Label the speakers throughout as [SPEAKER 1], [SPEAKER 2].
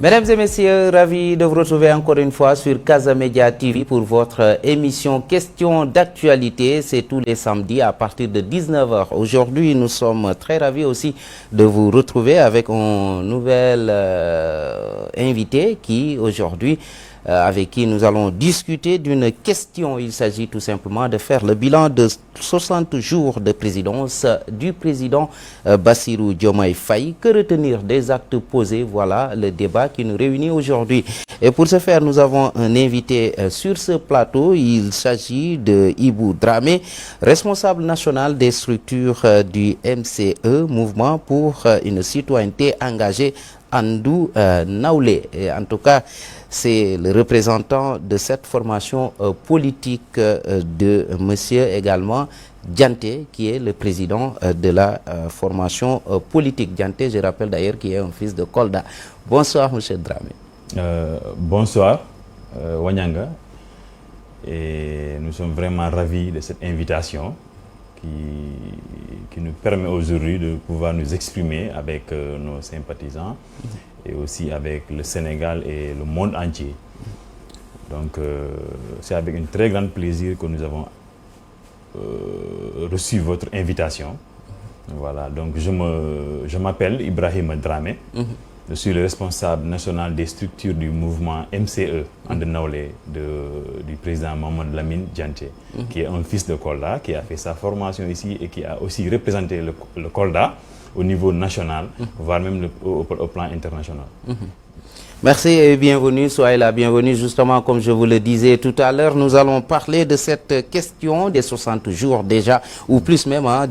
[SPEAKER 1] Mesdames et messieurs, ravi de vous retrouver encore une fois sur Casamedia TV pour votre émission Questions d'actualité. C'est tous les samedis à partir de 19h. Aujourd'hui, nous sommes très ravis aussi de vous retrouver avec un nouvel invité qui aujourd'hui avec qui nous allons discuter d'une question. Il s'agit tout simplement de faire le bilan de 60 jours de présidence du président Bassirou Diomaye Faye. Que retenir des actes posés? Voilà le débat qui nous réunit aujourd'hui. Et pour ce faire, nous avons un invité sur ce plateau. Il s'agit de Ibou Dramé, responsable national des structures du MCE, Mouvement pour une citoyenneté engagée Andou Naoulé. Et en tout cas, c'est le représentant de cette formation politique de monsieur également Dianté, qui est le président de la formation politique. Dianté, je rappelle d'ailleurs, qui est un fils de Kolda. Bonsoir, monsieur Dramé.
[SPEAKER 2] Bonsoir, Wanyanga. Et nous sommes vraiment ravis de cette invitation qui nous permet aujourd'hui de pouvoir nous exprimer avec nos sympathisants et aussi avec le Sénégal et le monde entier. Donc c'est avec un très grand plaisir que nous avons reçu votre invitation. Voilà, donc je m'appelle Ibrahim Dramé. Je suis le responsable national des structures du mouvement MCE, Andou Naoulé, du président Mamadou Lamine Dianté, qui est un fils de Kolda, qui a fait sa formation ici et qui a aussi représenté le Kolda au niveau national, voire même au plan international.
[SPEAKER 1] Merci et bienvenue, soyez la bienvenue. Justement, comme je vous le disais tout à l'heure, nous allons parler de cette question des 60 jours déjà, ou plus même, hein,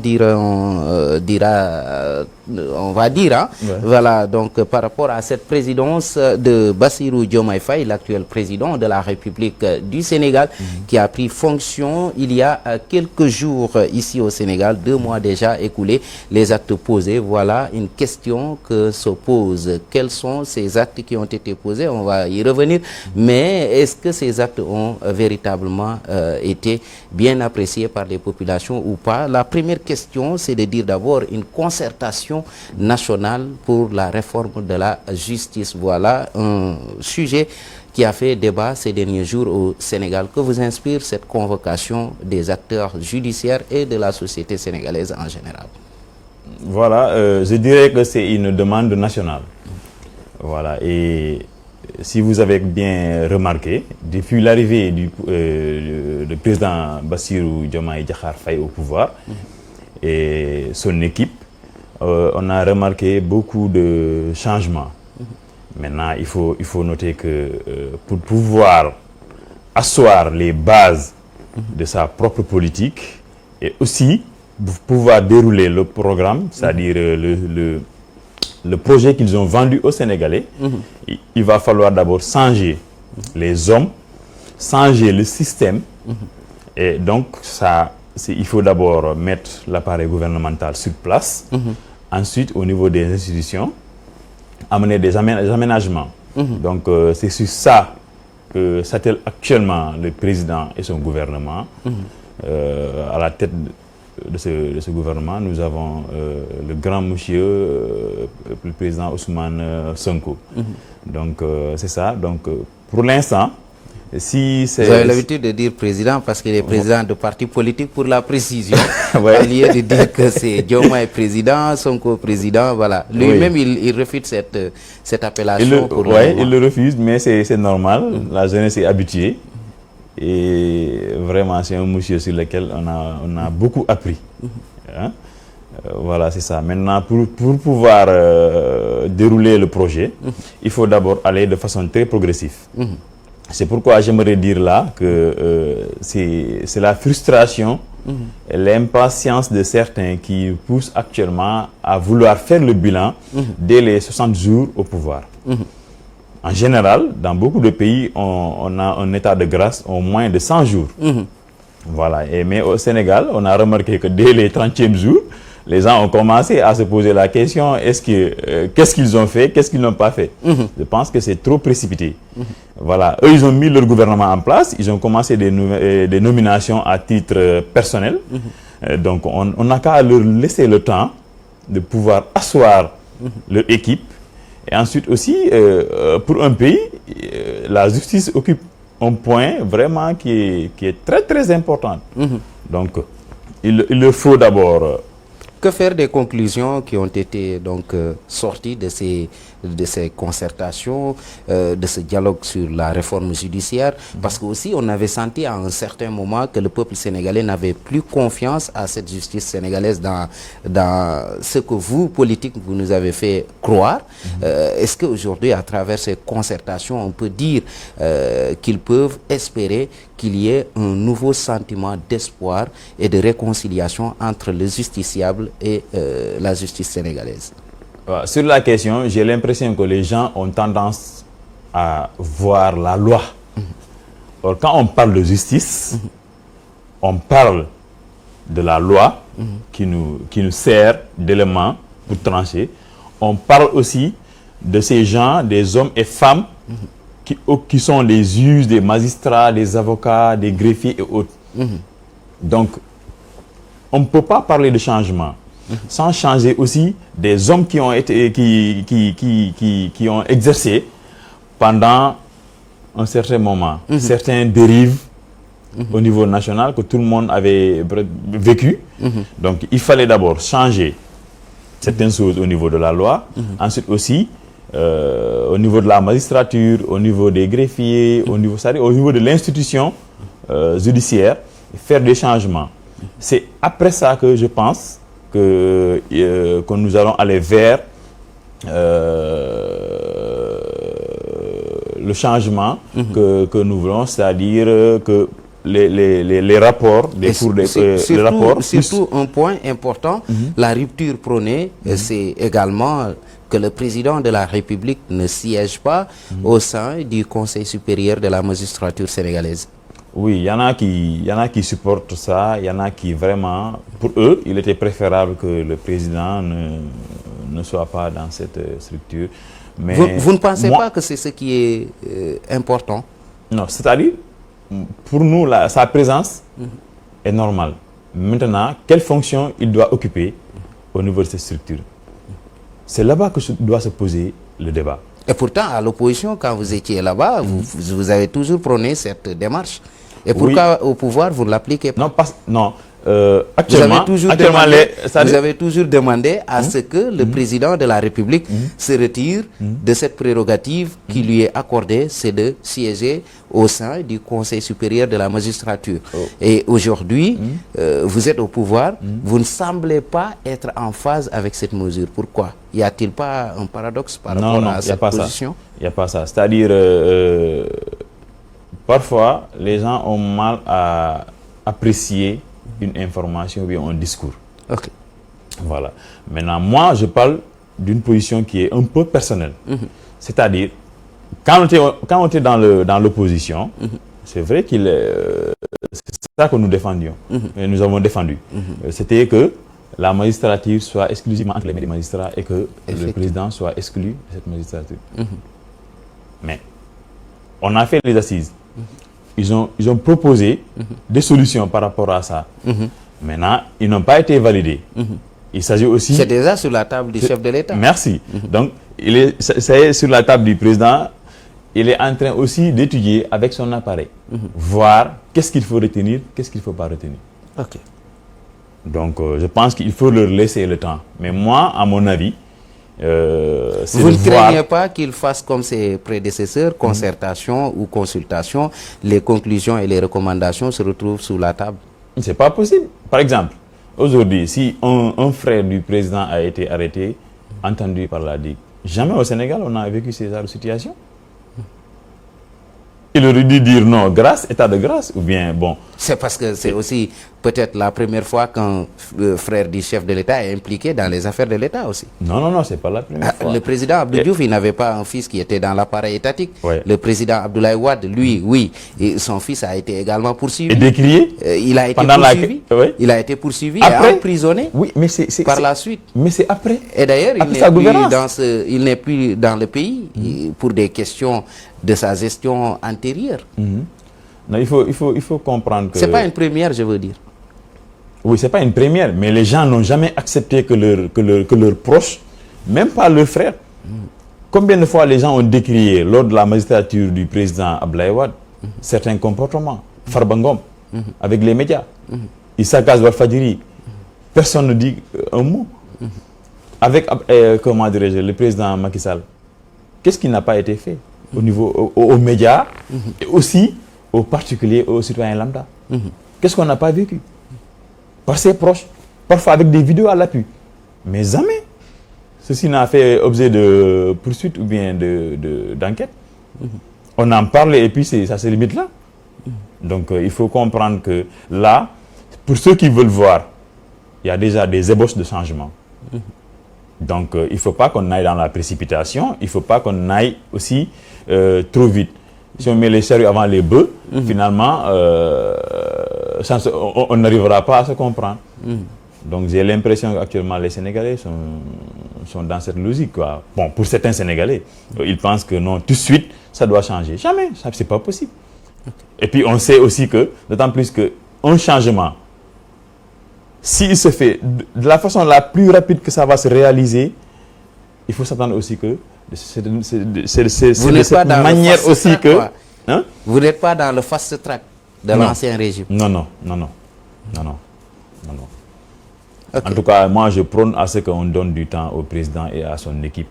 [SPEAKER 1] on va dire, hein, ouais. Voilà, donc par rapport à cette présidence de Bassirou Diomaye Faye, l'actuel président de la République du Sénégal, qui a pris fonction il y a quelques jours ici au Sénégal, 2 mois déjà écoulés, les actes posés. Voilà une question que se pose. Quels sont ces actes qui ont été posés? On va y revenir, mais est-ce que ces actes ont véritablement été bien appréciés par les populations ou pas? La première question, c'est de dire d'abord une concertation nationale pour la réforme de la justice. Voilà un sujet qui a fait débat ces derniers jours au Sénégal. Que vous inspire cette convocation des acteurs judiciaires et de la société sénégalaise en général?
[SPEAKER 2] Voilà, je dirais que c'est une demande nationale. Voilà, et si vous avez bien remarqué, depuis l'arrivée du président Bassirou Diomaye Diakhar Faye au pouvoir et son équipe, on a remarqué beaucoup de changements. Maintenant, il faut noter que pour pouvoir asseoir les bases de sa propre politique et aussi pour pouvoir dérouler le programme, c'est-à-dire le projet qu'ils ont vendu aux Sénégalais, il va falloir d'abord changer les hommes, changer le système. Et donc, il faut d'abord mettre l'appareil gouvernemental sur place. Ensuite, au niveau des institutions, amener des aménagements. Donc, c'est sur ça que s'attelle actuellement le président et son gouvernement. À la tête de ce gouvernement, nous avons le grand monsieur, le président Ousmane Sonko. Donc, c'est ça. Donc, pour l'instant, si c'est...
[SPEAKER 1] Vous avez l'habitude de dire président parce qu'il est président de parti politique pour la précision. Ouais. Au lieu de dire que c'est Diomaye président, Sonko président, voilà. Lui-même, il refuse cette appellation.
[SPEAKER 2] Il le refuse, mais c'est normal. La jeunesse est habituée. Et vraiment, c'est un monsieur sur lequel on a beaucoup appris. Hein? Voilà, c'est ça. Maintenant, pour pouvoir dérouler le projet, il faut d'abord aller de façon très progressive. C'est pourquoi j'aimerais dire là que c'est la frustration et l'impatience de certains qui poussent actuellement à vouloir faire le bilan dès les 60 jours au pouvoir. En général, dans beaucoup de pays, on a un état de grâce en moins de 100 jours. Voilà. Mais au Sénégal, on a remarqué que dès les 30e jours, les gens ont commencé à se poser la question, qu'est-ce qu'ils ont fait, qu'est-ce qu'ils n'ont pas fait. Je pense que c'est trop précipité. Voilà. Eux, ils ont mis leur gouvernement en place, ils ont commencé des nominations à titre personnel. Donc, on n'a qu'à leur laisser le temps de pouvoir asseoir leur équipe Et ensuite aussi, pour un pays, la justice occupe un point vraiment qui est très très important. Donc, il leur faut d'abord...
[SPEAKER 1] Que faire des conclusions qui ont été donc sorties de ces concertations, de ce dialogue sur la réforme judiciaire? Parce que aussi on avait senti à un certain moment que le peuple sénégalais n'avait plus confiance à cette justice sénégalaise dans ce que vous, politiques, vous nous avez fait croire. Est-ce qu'aujourd'hui, à travers ces concertations, on peut dire qu'ils peuvent espérer qu'il y ait un nouveau sentiment d'espoir et de réconciliation entre le justiciable et la justice sénégalaise?
[SPEAKER 2] Sur la question, j'ai l'impression que les gens ont tendance à voir la loi. Or, quand on parle de justice, on parle de la loi qui nous sert d'élément pour trancher. On parle aussi de ces gens, des hommes et femmes qui sont les juges, des magistrats, des avocats, des greffiers et autres. Donc, on ne peut pas parler de changement sans changer aussi des hommes qui ont été, qui ont exercé pendant un certain moment. Certains dérives au niveau national que tout le monde avait vécu. Donc, il fallait d'abord changer certaines choses au niveau de la loi. Ensuite aussi, au niveau de la magistrature, au niveau des greffiers, au niveau de l'institution judiciaire, faire des changements. C'est après ça que je pense que nous allons aller vers le changement que nous voulons, c'est-à-dire que les rapports des cours les rapports
[SPEAKER 1] surtout un point important, la rupture prônée, c'est également que le président de la République ne siège pas au sein du Conseil supérieur de la magistrature sénégalaise.
[SPEAKER 2] Oui, il y en a qui supportent ça, il y en a qui vraiment, pour eux, il était préférable que le président ne soit pas dans cette structure. Mais
[SPEAKER 1] vous ne pensez pas que c'est ce qui est important?
[SPEAKER 2] Non, c'est-à-dire, pour nous, sa présence est normale. Maintenant, quelle fonction il doit occuper au niveau de cette structure? C'est là-bas que doit se poser le débat.
[SPEAKER 1] Et pourtant, à l'opposition, quand vous étiez là-bas, vous avez toujours prôné cette démarche. Et pourquoi au pouvoir, vous ne l'appliquez pas?
[SPEAKER 2] Non, actuellement,
[SPEAKER 1] vous avez toujours demandé à ce que le président de la République se retire de cette prérogative qui lui est accordée, c'est de siéger au sein du Conseil supérieur de la magistrature. Et aujourd'hui, vous êtes au pouvoir, vous ne semblez pas être en phase avec cette mesure. Pourquoi? Y a-t-il pas un paradoxe par rapport à cette position?
[SPEAKER 2] Il n'y a pas ça. C'est-à-dire, parfois, les gens ont mal à apprécier une information ou bien un discours.
[SPEAKER 1] Ok.
[SPEAKER 2] Voilà. Maintenant, moi, je parle d'une position qui est un peu personnelle. C'est-à-dire, quand on était dans l'opposition, c'est vrai c'est ça que nous défendions. Et nous avons défendu. C'était que la magistrature soit exclusivement entre les mains des magistrats et que le président soit exclu de cette magistrature. Mais on a fait les assises. Ils ont proposé des solutions par rapport à ça. Maintenant, ils n'ont pas été validés. Il s'agit aussi...
[SPEAKER 1] C'est déjà sur la table du chef de l'État.
[SPEAKER 2] Merci. Donc, c'est sur la table du président. Il est en train aussi d'étudier avec son appareil. Voir qu'est-ce qu'il faut retenir, qu'est-ce qu'il ne faut pas retenir.
[SPEAKER 1] Ok.
[SPEAKER 2] Donc, je pense qu'il faut leur laisser le temps. Mais moi, à mon avis,
[SPEAKER 1] vous ne craignez pas qu'il fasse comme ses prédécesseurs, concertation ou consultation, les conclusions et les recommandations se retrouvent sous la table?
[SPEAKER 2] C'est pas possible. Par exemple, aujourd'hui, si un frère du président a été arrêté, entendu par la DIC, jamais au Sénégal on a vécu ces genres de situations. Il aurait dû dire non, grâce, état de grâce, ou bien bon.
[SPEAKER 1] C'est parce que c'est aussi peut-être la première fois qu'un frère du chef de l'État est impliqué dans les affaires de l'État aussi.
[SPEAKER 2] Non, c'est pas la première fois.
[SPEAKER 1] Le président Abdou Diouf, il n'avait pas un fils qui était dans l'appareil étatique.
[SPEAKER 2] Ouais.
[SPEAKER 1] Le président Abdoulaye Wade, lui, oui, et son fils a été également poursuivi.
[SPEAKER 2] Et décrié.
[SPEAKER 1] Il a été poursuivi. Il a été poursuivi et emprisonné.
[SPEAKER 2] Oui, mais c'est
[SPEAKER 1] par la suite.
[SPEAKER 2] Mais c'est après.
[SPEAKER 1] Et d'ailleurs, il n'est plus dans le pays pour des questions de sa gestion antérieure.
[SPEAKER 2] Non, il faut comprendre que...
[SPEAKER 1] C'est pas une première, je veux dire.
[SPEAKER 2] Oui, c'est pas une première, mais les gens n'ont jamais accepté que leurs proches, même pas leurs frères, Combien de fois les gens ont décrié lors de la magistrature du président Abdoulaye Wade certains comportements, Farba Ngom, avec les médias, Issa Gaz Walfadjri, personne ne dit un mot. Avec, comment dirais-je, le président Macky Sall, qu'est-ce qui n'a pas été fait au niveau, aux médias et aussi aux particuliers, aux citoyens lambda? Qu'est-ce qu'on n'a pas vécu? Par ses proches, parfois avec des vidéos à l'appui. Mais jamais ceci n'a fait objet de poursuite ou bien d'enquête. On en parle et puis ça se limite là. Donc il faut comprendre que là, pour ceux qui veulent voir, il y a déjà des ébauches de changement. Donc il ne faut pas qu'on aille dans la précipitation, il ne faut pas qu'on aille aussi trop vite. Si on met les charrues avant les bœufs, finalement, on n'arrivera pas à se comprendre. Donc j'ai l'impression qu'actuellement les Sénégalais sont dans cette logique, quoi. Bon, pour certains Sénégalais, ils pensent que non, tout de suite, ça doit changer. Jamais, ça c'est pas possible. Et puis on sait aussi que, d'autant plus qu'un changement, s'il se fait de la façon la plus rapide que ça va se réaliser, il faut s'attendre aussi que c'est de cette manière aussi que... Hein?
[SPEAKER 1] Vous n'êtes pas dans le fast track de l'ancien régime.
[SPEAKER 2] Non. Okay. En tout cas, moi, je prône à ce qu'on donne du temps au président et à son équipe,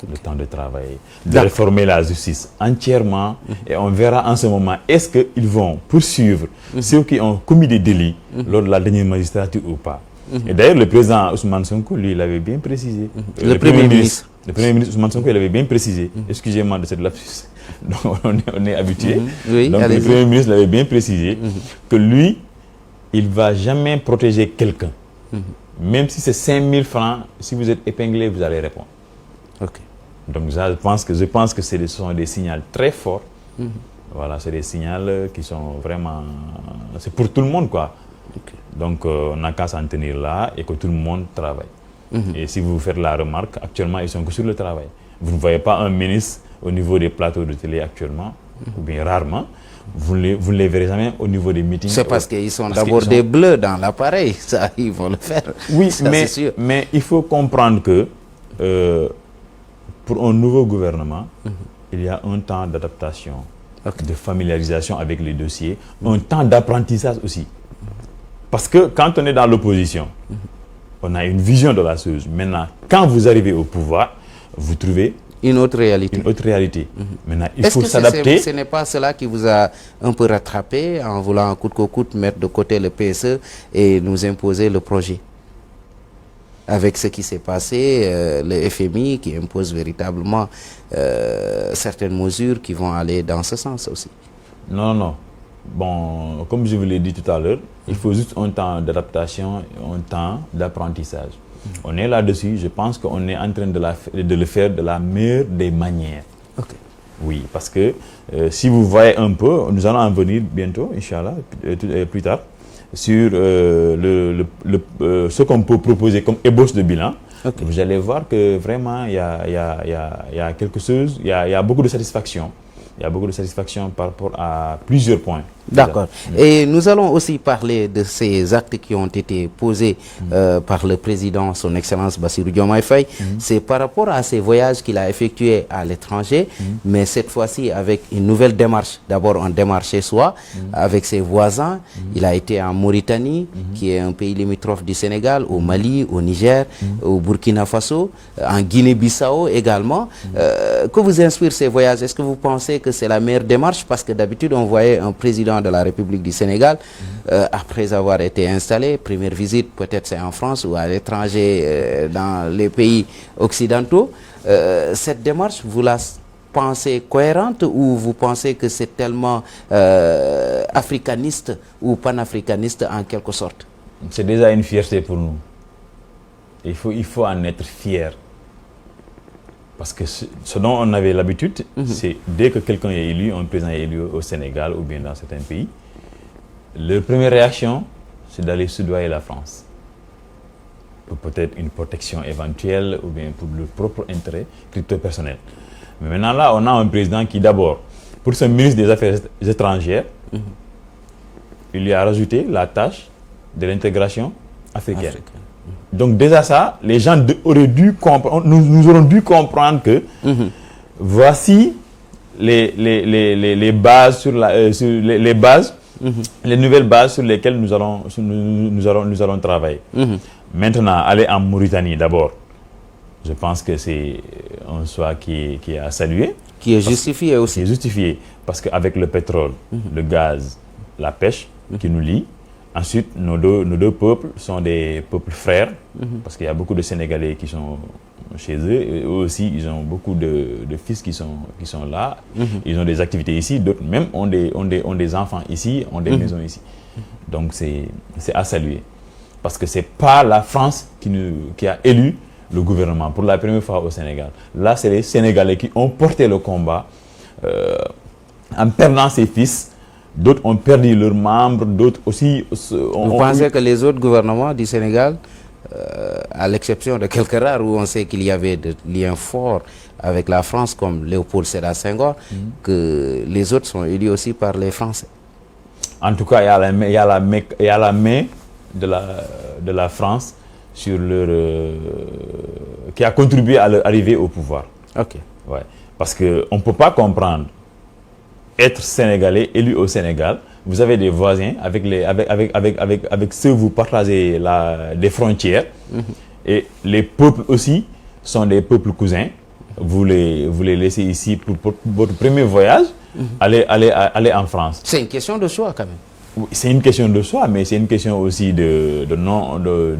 [SPEAKER 2] le temps de travailler, de réformer la justice entièrement. Et on verra en ce moment, est-ce qu'ils vont poursuivre ceux qui ont commis des délits lors de la dernière magistrature ou pas. Et d'ailleurs, le président Ousmane Sonko, lui, il avait bien précisé.
[SPEAKER 1] Le Premier ministre.
[SPEAKER 2] Le Premier ministre Ousmane Sonko, il avait bien précisé. Excusez-moi de cette lapsus. Donc, on est habitué.
[SPEAKER 1] Oui,
[SPEAKER 2] donc, le Premier ministre l'avait bien précisé que lui, il ne va jamais protéger quelqu'un. Même si c'est 5 000 francs, si vous êtes épinglé, vous allez répondre.
[SPEAKER 1] Okay.
[SPEAKER 2] Donc je pense que ce sont des signaux très forts. Voilà, c'est des signaux qui sont vraiment... C'est pour tout le monde, quoi. Okay. Donc on n'a qu'à s'en tenir là et que tout le monde travaille. Et si vous faites la remarque, actuellement, ils sont que sur le travail. Vous ne voyez pas un ministre au niveau des plateaux de télé actuellement, ou bien rarement. Vous ne les verrez jamais au niveau des meetings. C'est
[SPEAKER 1] parce qu'ils sont d'abord des bleus dans l'appareil. Ça, ils vont le faire.
[SPEAKER 2] Oui,
[SPEAKER 1] ça,
[SPEAKER 2] mais il faut comprendre que pour un nouveau gouvernement, il y a un temps d'adaptation, de familiarisation avec les dossiers, un temps d'apprentissage aussi. Parce que quand on est dans l'opposition, on a une vision de la chose. Maintenant, quand vous arrivez au pouvoir, vous trouvez
[SPEAKER 1] une autre réalité.
[SPEAKER 2] Maintenant, il faut s'adapter.
[SPEAKER 1] Ce n'est pas cela qui vous a un peu rattrapé en voulant coûte que coûte mettre de côté le PSE et nous imposer le projet? Avec ce qui s'est passé, le FMI qui impose véritablement certaines mesures qui vont aller dans ce sens aussi.
[SPEAKER 2] Non. Bon, comme je vous l'ai dit tout à l'heure, il faut juste un temps d'adaptation, un temps d'apprentissage. On est là-dessus, je pense qu'on est en train de le faire de la meilleure des manières.
[SPEAKER 1] Okay.
[SPEAKER 2] Oui, parce que si vous voyez un peu, nous allons en venir bientôt, Inch'Allah, plus tard, sur ce qu'on peut proposer comme ébauche de bilan. Okay. Vous allez voir que vraiment, il y a quelque chose, il y a beaucoup de satisfaction. Il y a beaucoup de satisfaction par rapport à plusieurs points.
[SPEAKER 1] D'accord. Et nous allons aussi parler de ces actes qui ont été posés par le président, son Excellence Bassirou Diomaye Faye. C'est par rapport à ces voyages qu'il a effectués à l'étranger, mais cette fois-ci avec une nouvelle démarche. D'abord, on démarche chez soi, avec ses voisins. Il a été en Mauritanie, qui est un pays limitrophe du Sénégal, au Mali, au Niger, au Burkina Faso, en Guinée-Bissau également. Que vous inspirent ces voyages? Est-ce que vous pensez que c'est la meilleure démarche? Parce que d'habitude, on voyait un président de la République du Sénégal, après avoir été installé, première visite, peut-être c'est en France ou à l'étranger, dans les pays occidentaux. Cette démarche, vous la pensez cohérente ou vous pensez que c'est tellement africaniste ou panafricaniste en quelque sorte?
[SPEAKER 2] C'est déjà une fierté pour nous. Il faut en être fier. Parce que ce dont on avait l'habitude, c'est dès que quelqu'un est élu, un président est élu au Sénégal ou bien dans certains pays, leur première réaction, c'est d'aller soudoyer la France. Pour peut-être une protection éventuelle ou bien pour leur propre intérêt crypto-personnel. Mais maintenant là, on a un président qui d'abord, pour son ministre des Affaires étrangères, il lui a rajouté la tâche de l'intégration africaine. Donc déjà ça, les gens auraient dû comprendre, nous aurons dû comprendre que voici les bases sur les bases, les nouvelles bases sur lesquelles nous allons travailler. Maintenant, aller en Mauritanie d'abord, je pense que c'est un choix qui est à saluer.
[SPEAKER 1] Qui est justifié aussi.
[SPEAKER 2] Qui est justifié, parce qu'avec le pétrole, le gaz, la pêche qui nous lie, ensuite nos deux peuples sont des peuples frères, parce qu'il y a beaucoup de Sénégalais qui sont chez eux, et eux aussi ils ont beaucoup de fils qui sont là, ils ont des activités ici, d'autres même ont des enfants ici, ont des maisons ici. Donc c'est à saluer, parce que c'est pas la France qui a élu le gouvernement pour la première fois au Sénégal. Là, c'est les Sénégalais qui ont porté le combat en perdant ses fils. D'autres ont perdu leurs membres, d'autres aussi...
[SPEAKER 1] Vous pensez que les autres gouvernements du Sénégal, à l'exception de quelques rares où on sait qu'il y avait des liens forts avec la France, comme Léopold Sédar Senghor, que les autres sont élus aussi par les Français?
[SPEAKER 2] En tout cas, il y a la main de la France sur qui a contribué à leur arrivée au pouvoir.
[SPEAKER 1] Ok.
[SPEAKER 2] Ouais. Parce qu'on ne peut pas comprendre être sénégalais, élu au Sénégal. Vous avez des voisins avec ceux vous partagez des frontières. Et les peuples aussi sont des peuples cousins. Vous les laissez ici pour votre premier voyage, aller en France.
[SPEAKER 1] C'est une question de choix quand même.
[SPEAKER 2] C'est une question de choix, mais c'est une question aussi de manque de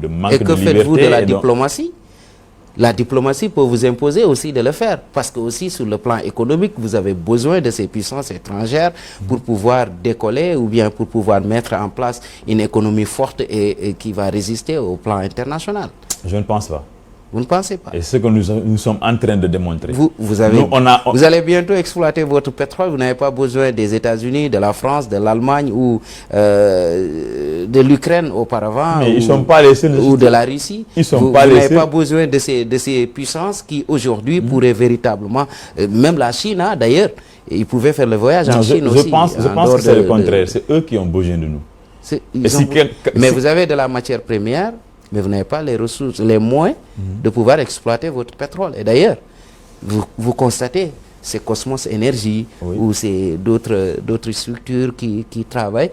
[SPEAKER 2] liberté.
[SPEAKER 1] Et que faites-vous de la diplomatie? La diplomatie peut vous imposer aussi de le faire, parce que aussi sur le plan économique, vous avez besoin de ces puissances étrangères pour pouvoir décoller ou bien pour pouvoir mettre en place une économie forte et qui va résister au plan international.
[SPEAKER 2] Je ne pense pas.
[SPEAKER 1] Vous ne pensez pas?
[SPEAKER 2] Et ce que nous sommes en train de démontrer.
[SPEAKER 1] Vous allez bientôt exploiter votre pétrole. Vous n'avez pas besoin des États-Unis, de la France, de l'Allemagne ou de l'Ukraine auparavant.
[SPEAKER 2] Mais ils ne sont pas les seuls.
[SPEAKER 1] Ou de la Russie. Vous n'avez pas besoin de ces puissances qui aujourd'hui pourraient véritablement... même la Chine, d'ailleurs, ils pouvaient faire le voyage en Chine aussi.
[SPEAKER 2] Je pense que c'est le contraire. C'est eux qui ont besoin de nous.
[SPEAKER 1] Mais vous avez de la matière première, mais vous n'avez pas les ressources, les moyens de pouvoir exploiter votre pétrole. Et d'ailleurs, vous constatez, c'est Cosmos Énergie ou c'est d'autres structures qui travaillent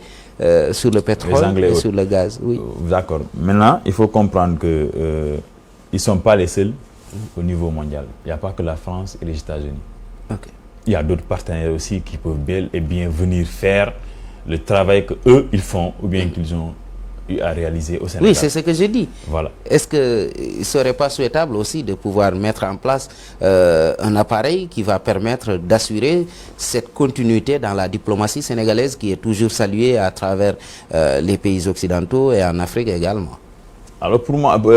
[SPEAKER 1] sur le pétrole et sur le gaz. Oui.
[SPEAKER 2] D'accord. Maintenant, il faut comprendre qu'ils ne sont pas les seuls au niveau mondial. Il n'y a pas que la France et les États-Unis.
[SPEAKER 1] Okay.
[SPEAKER 2] Il y a d'autres partenaires aussi qui peuvent bel et bien venir faire le travail qu'eux, ils font ou bien qu'ils ont à réaliser au Sénégal.
[SPEAKER 1] Oui, c'est ce que je dis.
[SPEAKER 2] Voilà.
[SPEAKER 1] Est-ce qu'il ne serait pas souhaitable aussi de pouvoir mettre en place un appareil qui va permettre d'assurer cette continuité dans la diplomatie sénégalaise qui est toujours saluée à travers les pays occidentaux et en Afrique également?
[SPEAKER 2] Alors pour moi, pour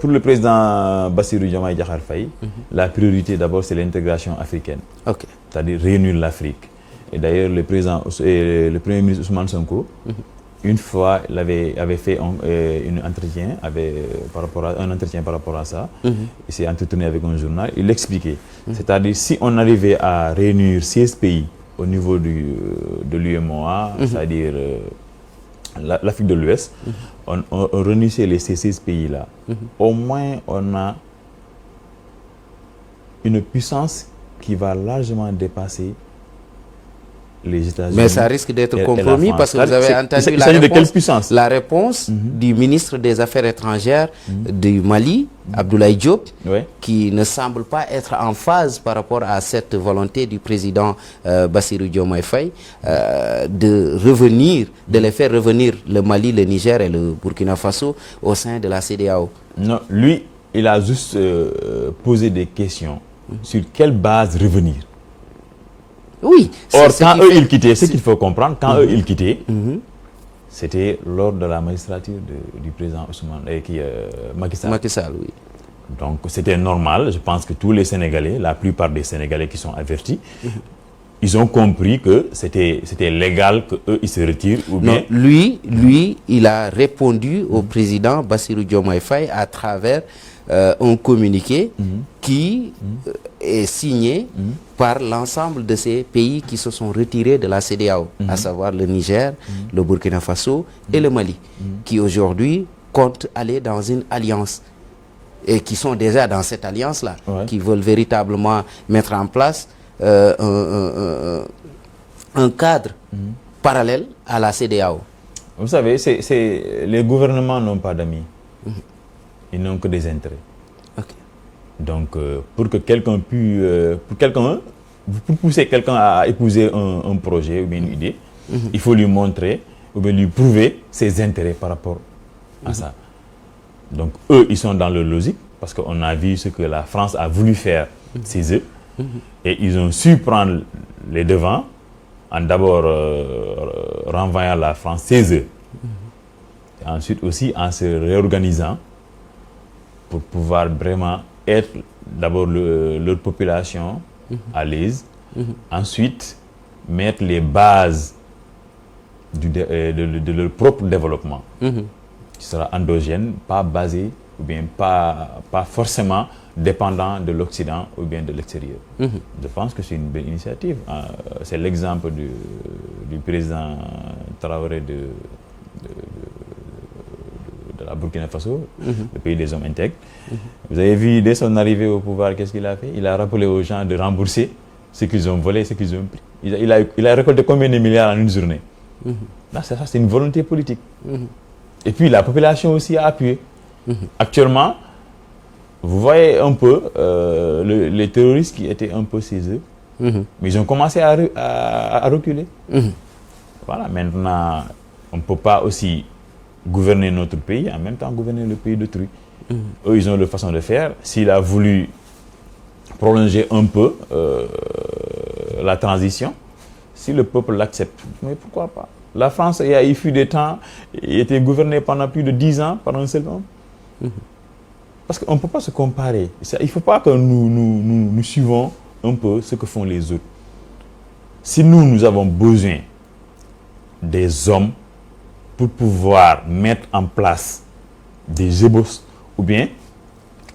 [SPEAKER 2] le président Bassirou Diomaye Diakhar Faye, la priorité d'abord c'est l'intégration africaine.
[SPEAKER 1] Okay. C'est-à-dire
[SPEAKER 2] réunir l'Afrique. Et d'ailleurs le Premier ministre Ousmane Sonko, une fois, il avait fait un entretien par rapport à ça. Il s'est entretenu avec un journal. Il l'expliquait. C'est-à-dire, si on arrivait à réunir 16 pays au niveau de l'UEMOA, c'est-à-dire l'Afrique de l'Ouest, on réunissait les 16 pays-là. Au moins, on a une puissance qui va largement dépasser les États-Unis.
[SPEAKER 1] Mais ça risque d'être compromis parce que vous avez entendu la réponse du ministre des Affaires étrangères du Mali, Abdoulaye Diop, qui ne semble pas être en phase par rapport à cette volonté du président Bassirou Diomaye Faye de les faire revenir le Mali, le Niger et le Burkina Faso au sein de la CEDEAO.
[SPEAKER 2] Non, lui, il a juste posé des questions sur quelle base revenir.
[SPEAKER 1] Oui.
[SPEAKER 2] Or, quand eux, ils quittaient, ce qu'il faut comprendre, quand eux, ils quittaient, c'était lors de la magistrature du président Ousmane, Macky Sall.
[SPEAKER 1] Macky Sall, oui.
[SPEAKER 2] Donc, c'était normal. Je pense que tous les Sénégalais, la plupart des Sénégalais qui sont avertis, ils ont compris que c'était légal qu'eux, ils se retirent. Ou bien...
[SPEAKER 1] Non, lui, il a répondu au président Bassirou Diomaye Faye à travers un communiqué qui est signé par l'ensemble de ces pays qui se sont retirés de la CEDEAO, à savoir le Niger, le Burkina Faso et le Mali, qui aujourd'hui comptent aller dans une alliance. et qui sont déjà dans cette alliance-là,
[SPEAKER 2] Ouais.
[SPEAKER 1] qui veulent véritablement mettre en place un cadre parallèle à la CEDEAO.
[SPEAKER 2] Vous savez, les gouvernements n'ont pas d'amis. Ils n'ont que des intérêts.
[SPEAKER 1] Ok.
[SPEAKER 2] Donc, pour pousser quelqu'un à épouser un projet ou bien une idée, il faut lui montrer ou bien lui prouver ses intérêts par rapport à ça. Donc, eux, ils sont dans leur logique parce qu'on a vu ce que la France a voulu faire chez eux et ils ont su prendre les devants en d'abord renvoyant la France chez eux. Et ensuite aussi en se réorganisant pour pouvoir vraiment être d'abord leur population à l'aise, ensuite mettre les bases de leur propre développement, qui sera endogène, pas basé ou bien pas forcément dépendant de l'Occident ou bien de l'extérieur. Je pense que c'est une belle initiative. C'est l'exemple du président Traoré de la Burkina Faso, le pays des hommes intègres. Vous avez vu, dès son arrivée au pouvoir, qu'est-ce qu'il a fait? Il a rappelé aux gens de rembourser ce qu'ils ont volé, ce qu'ils ont pris. Il a récolté combien de milliards en une journée? Là, c'est une volonté politique. Et puis la population aussi a appuyé. Actuellement, vous voyez un peu les terroristes qui étaient un peu chez eux, mais ils ont commencé à reculer. Voilà, maintenant, on ne peut pas aussi gouverner notre pays en même temps gouverner le pays d'autrui. Eux, ils ont leur façon de faire. S'il a voulu prolonger un peu la transition, si le peuple l'accepte, mais pourquoi pas? La France, il fut des temps, il était gouverné pendant plus de 10 ans par un seul homme. Parce qu'on ne peut pas se comparer. Il ne faut pas que nous suivons un peu ce que font les autres. Si nous avons besoin des hommes pour pouvoir mettre en place des ébauches ou bien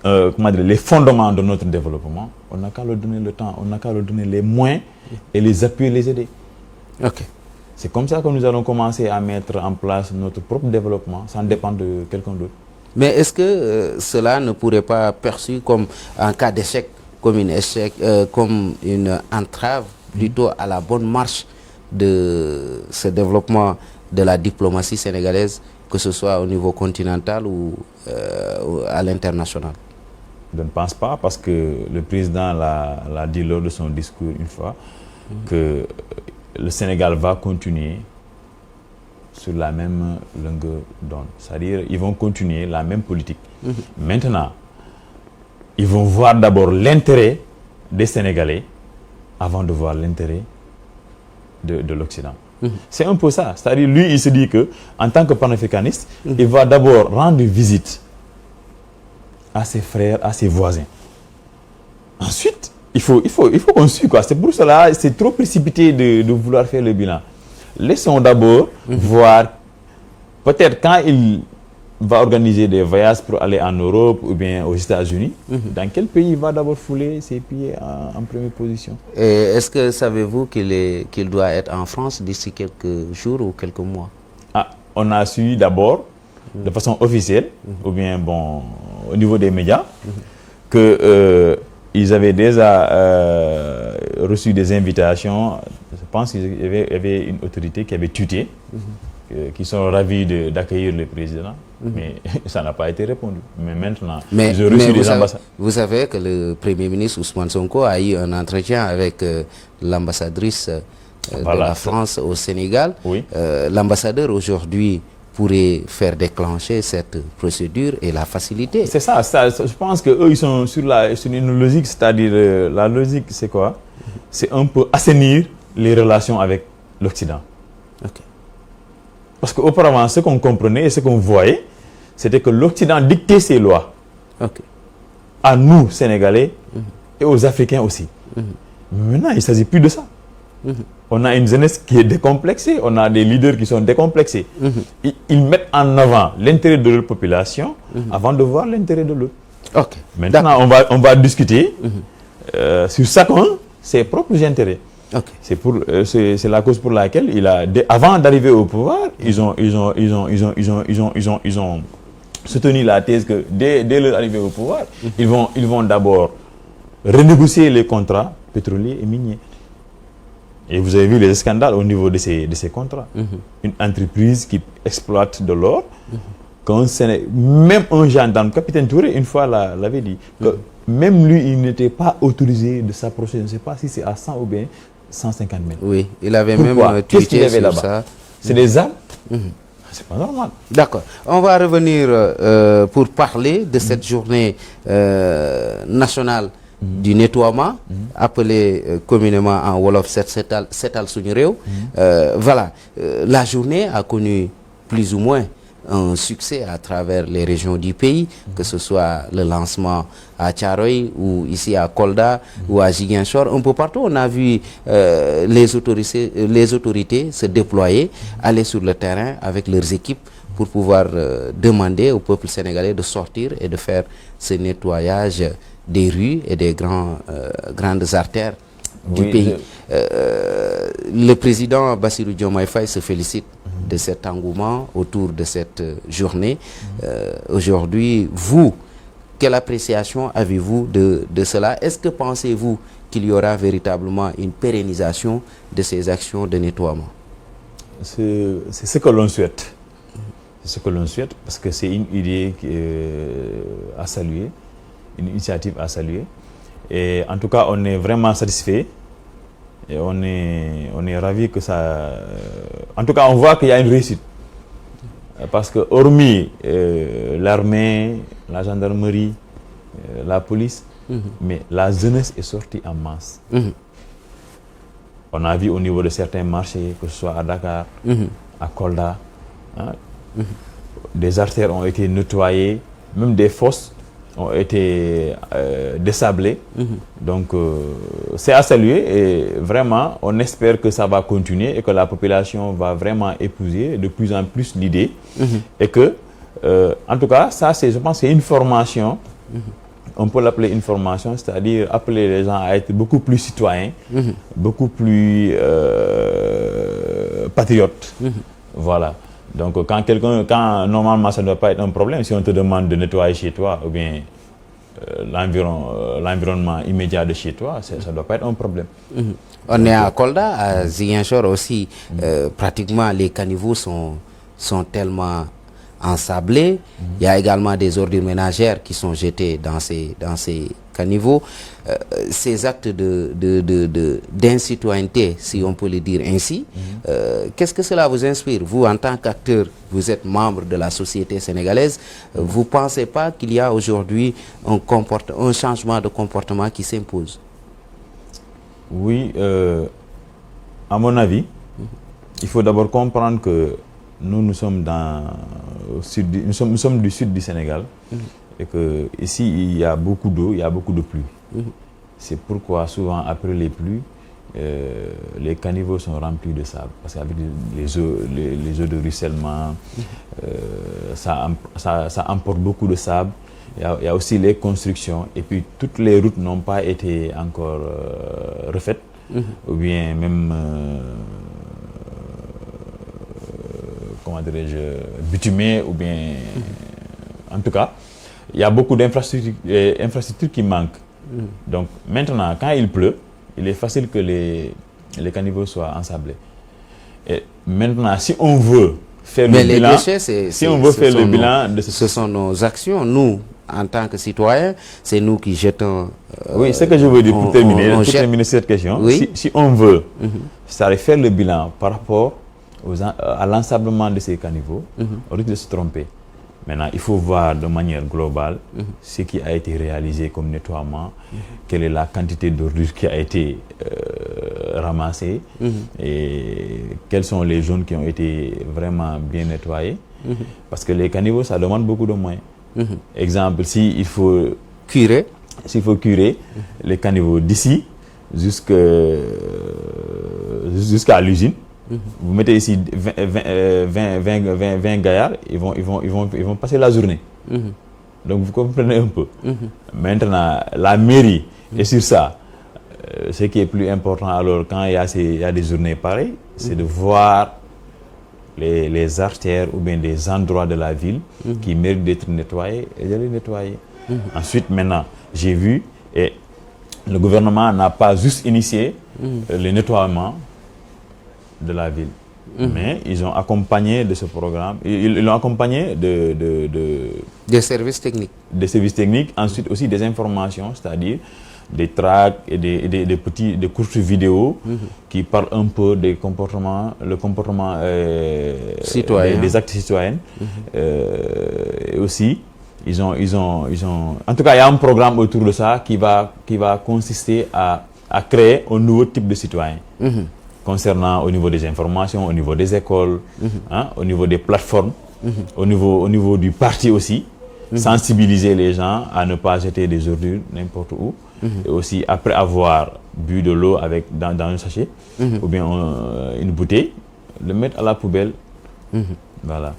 [SPEAKER 2] les fondements de notre développement, on n'a qu'à leur donner le temps, on n'a qu'à leur donner les moyens et les appuyer, les aider.
[SPEAKER 1] Ok.
[SPEAKER 2] C'est comme ça que nous allons commencer à mettre en place notre propre développement sans dépendre de quelqu'un d'autre.
[SPEAKER 1] Mais est-ce que cela ne pourrait pas être perçu comme un cas d'échec, comme une entrave plutôt à la bonne marche de ce développement de la diplomatie sénégalaise, que ce soit au niveau continental ou à l'international?
[SPEAKER 2] Je ne pense pas, parce que le président l'a dit lors de son discours une fois, que le Sénégal va continuer sur la même longueur d'onde. C'est-à-dire ils vont continuer la même politique. Maintenant, ils vont voir d'abord l'intérêt des Sénégalais avant de voir l'intérêt de l'Occident. C'est un peu ça. C'est-à-dire lui, il se dit que en tant que panafricaniste, il va d'abord rendre visite à ses frères, à ses voisins. Ensuite, il faut qu'on suive, quoi. C'est pour cela, c'est trop précipité de vouloir faire le bilan. Laissons d'abord voir, peut-être quand il va organiser des voyages pour aller en Europe ou bien aux États-Unis, dans quel pays il va d'abord fouler ses pieds en première position?
[SPEAKER 1] Est-ce que savez-vous qu'il doit être en France d'ici quelques jours ou quelques mois?
[SPEAKER 2] On a su d'abord, de façon officielle, ou bien au niveau des médias, que ils avaient déjà reçu des invitations. Je pense qu'il y avait une autorité qui avait tuté, qui sont ravis d'accueillir le président, mais ça n'a pas été répondu. Mais maintenant, ils ont reçu des ambassades.
[SPEAKER 1] Vous savez que le Premier ministre Ousmane Sonko a eu un entretien avec l'ambassadrice de la France au Sénégal. Oui. L'ambassadeur aujourd'hui pourrait faire déclencher cette procédure et la faciliter.
[SPEAKER 2] C'est ça, je pense qu'eux, ils sont sur une logique, c'est-à-dire, la logique, c'est quoi? C'est un peu assainir les relations avec l'Occident.
[SPEAKER 1] Okay.
[SPEAKER 2] Parce qu'auparavant, ce qu'on comprenait et ce qu'on voyait, c'était que l'Occident dictait ses lois.
[SPEAKER 1] Okay.
[SPEAKER 2] À nous, Sénégalais, et aux Africains aussi. Mais maintenant, il ne s'agit plus de ça. On a une jeunesse qui est décomplexée, on a des leaders qui sont décomplexés. Ils mettent en avant l'intérêt de leur population avant de voir l'intérêt de l'autre.
[SPEAKER 1] Okay.
[SPEAKER 2] Maintenant, on va discuter sur chacun ses propres intérêts. Okay. C'est la cause pour laquelle avant d'arriver au pouvoir, ils ont soutenu la thèse que dès leur arrivée au pouvoir, ils vont d'abord renégocier les contrats pétroliers et miniers. Et vous avez vu les scandales au niveau de ces contrats. Une entreprise qui exploite de l'or, même un gendarme, capitaine Touré, une fois l'avait dit, que même lui, il n'était pas autorisé de s'approcher, je ne sais pas si c'est à 100 ou bien 150 mètres.
[SPEAKER 1] Oui, il avait
[SPEAKER 2] Pourquoi?
[SPEAKER 1] même
[SPEAKER 2] Qu'est-ce qu'il y
[SPEAKER 1] tweeté
[SPEAKER 2] avait
[SPEAKER 1] sur
[SPEAKER 2] là-bas?
[SPEAKER 1] ça.
[SPEAKER 2] C'est des armes. C'est pas normal.
[SPEAKER 1] D'accord. On va revenir pour parler de cette journée nationale du nettoiement, appelée communément en Wolof Setal Suñu Réew. Voilà. La journée a connu plus ou moins un succès à travers les régions du pays, que ce soit le lancement à Thiaroye ou ici à Kolda ou à Ziguinchor. Un peu partout, on a vu les autorités se déployer, aller sur le terrain avec leurs équipes pour pouvoir demander au peuple sénégalais de sortir et de faire ce nettoyage des rues et des grandes artères du pays. Le président Bassirou Diomaye Faye se félicite de cet engouement autour de cette journée. Aujourd'hui, vous, quelle appréciation avez-vous de cela? Est-ce que pensez-vous qu'il y aura véritablement une pérennisation de ces actions de nettoiement?
[SPEAKER 2] C'est ce que l'on souhaite. C'est ce que l'on souhaite parce que c'est une idée à saluer, une initiative à saluer. Et en tout cas, on est vraiment satisfait. Et on est ravis que ça... En tout cas, on voit qu'il y a une réussite. Parce que hormis l'armée, la gendarmerie, la police, mais la jeunesse est sortie en masse. On a vu au niveau de certains marchés, que ce soit à Dakar, à Kolda, hein, des artères ont été nettoyées, même des fosses ont été désablés. Donc c'est à saluer et vraiment on espère que ça va continuer et que la population va vraiment épouser de plus en plus l'idée et que en tout cas ça c'est, je pense, c'est une formation. On peut l'appeler une formation, c'est-à-dire appeler les gens à être beaucoup plus citoyens, beaucoup plus patriotes. Voilà. Donc quand normalement ça ne doit pas être un problème, si on te demande de nettoyer chez toi ou bien l'environnement immédiat de chez toi, ça ne doit pas être un problème.
[SPEAKER 1] On est à Kolda, à Ziguinchor aussi, pratiquement les caniveaux sont tellement ensablés. Il y a également des ordures ménagères qui sont jetées dans ces caniveaux. Ces actes d'incitoyenneté, si on peut le dire ainsi, qu'est-ce que cela vous inspire? Vous, en tant qu'acteur, vous êtes membre de la société sénégalaise, vous ne pensez pas qu'il y a aujourd'hui un changement de comportement qui s'impose?
[SPEAKER 2] Oui, à mon avis, il faut d'abord comprendre que nous sommes nous sommes du sud du Sénégal et que ici il y a beaucoup d'eau, il y a beaucoup de pluie. C'est pourquoi souvent après les pluies, les caniveaux sont remplis de sable parce qu'avec les eaux de ruissellement, ça emporte beaucoup de sable. Il y a aussi les constructions et puis toutes les routes n'ont pas été encore refaites ou bien même comment dirais-je, bitumées ou bien en tout cas il y a beaucoup d'infrastructures qui manquent. Donc maintenant quand il pleut, il est facile que les caniveaux soient ensablés. Et maintenant si on veut faire le bilan,
[SPEAKER 1] déchets,
[SPEAKER 2] ce
[SPEAKER 1] sont nos actions, nous en tant que citoyens, c'est nous qui jetons.
[SPEAKER 2] Oui, ce que je veux dire pour terminer cette question, oui. si on veut faire le bilan par rapport à l'ensablement de ces caniveaux, on risque de se tromper. Maintenant, il faut voir de manière globale ce qui a été réalisé comme nettoiement, quelle est la quantité d'ordures qui a été ramassée et quelles sont les zones qui ont été vraiment bien nettoyées. Parce que les caniveaux, ça demande beaucoup de moyens. Exemple, s'il faut curer les caniveaux d'ici jusqu'à l'usine, vous mettez ici 20 gaillards, ils vont passer la journée. Donc vous comprenez un peu. Maintenant, la mairie est sur ça. Ce qui est plus important alors quand il y a des journées pareilles, c'est de voir les artères ou bien des endroits de la ville qui méritent d'être nettoyés et de les nettoyer. Ensuite, maintenant, j'ai vu, et le gouvernement n'a pas juste initié le nettoiement de la ville, mais ils ont accompagné de ce programme, ils l'ont accompagné
[SPEAKER 1] des services techniques.
[SPEAKER 2] Des services techniques, ensuite aussi des informations, c'est-à-dire des tracts et des courtes vidéos qui parlent un peu des comportements, le comportement
[SPEAKER 1] citoyen,
[SPEAKER 2] des actes citoyens. Et aussi, ils ont, en tout cas, il y a un programme autour de ça qui va consister à créer un nouveau type de citoyen. Concernant au niveau des informations, au niveau des écoles, au niveau des plateformes, au niveau du parti aussi, sensibiliser les gens à ne pas jeter des ordures n'importe où, et aussi après avoir bu de l'eau dans un sachet, ou bien une bouteille, le mettre à la poubelle. Voilà.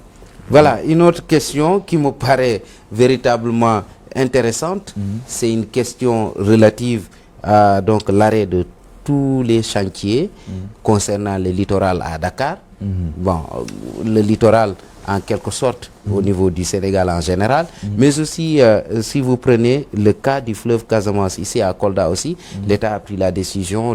[SPEAKER 1] Voilà, une autre question qui me paraît véritablement intéressante, c'est une question relative à donc l'arrêt de tous les chantiers concernant le littoral à Dakar. Bon, le littoral en quelque sorte au niveau du Sénégal en général, mais aussi si vous prenez le cas du fleuve Casamance, ici à Kolda aussi, l'État a pris la décision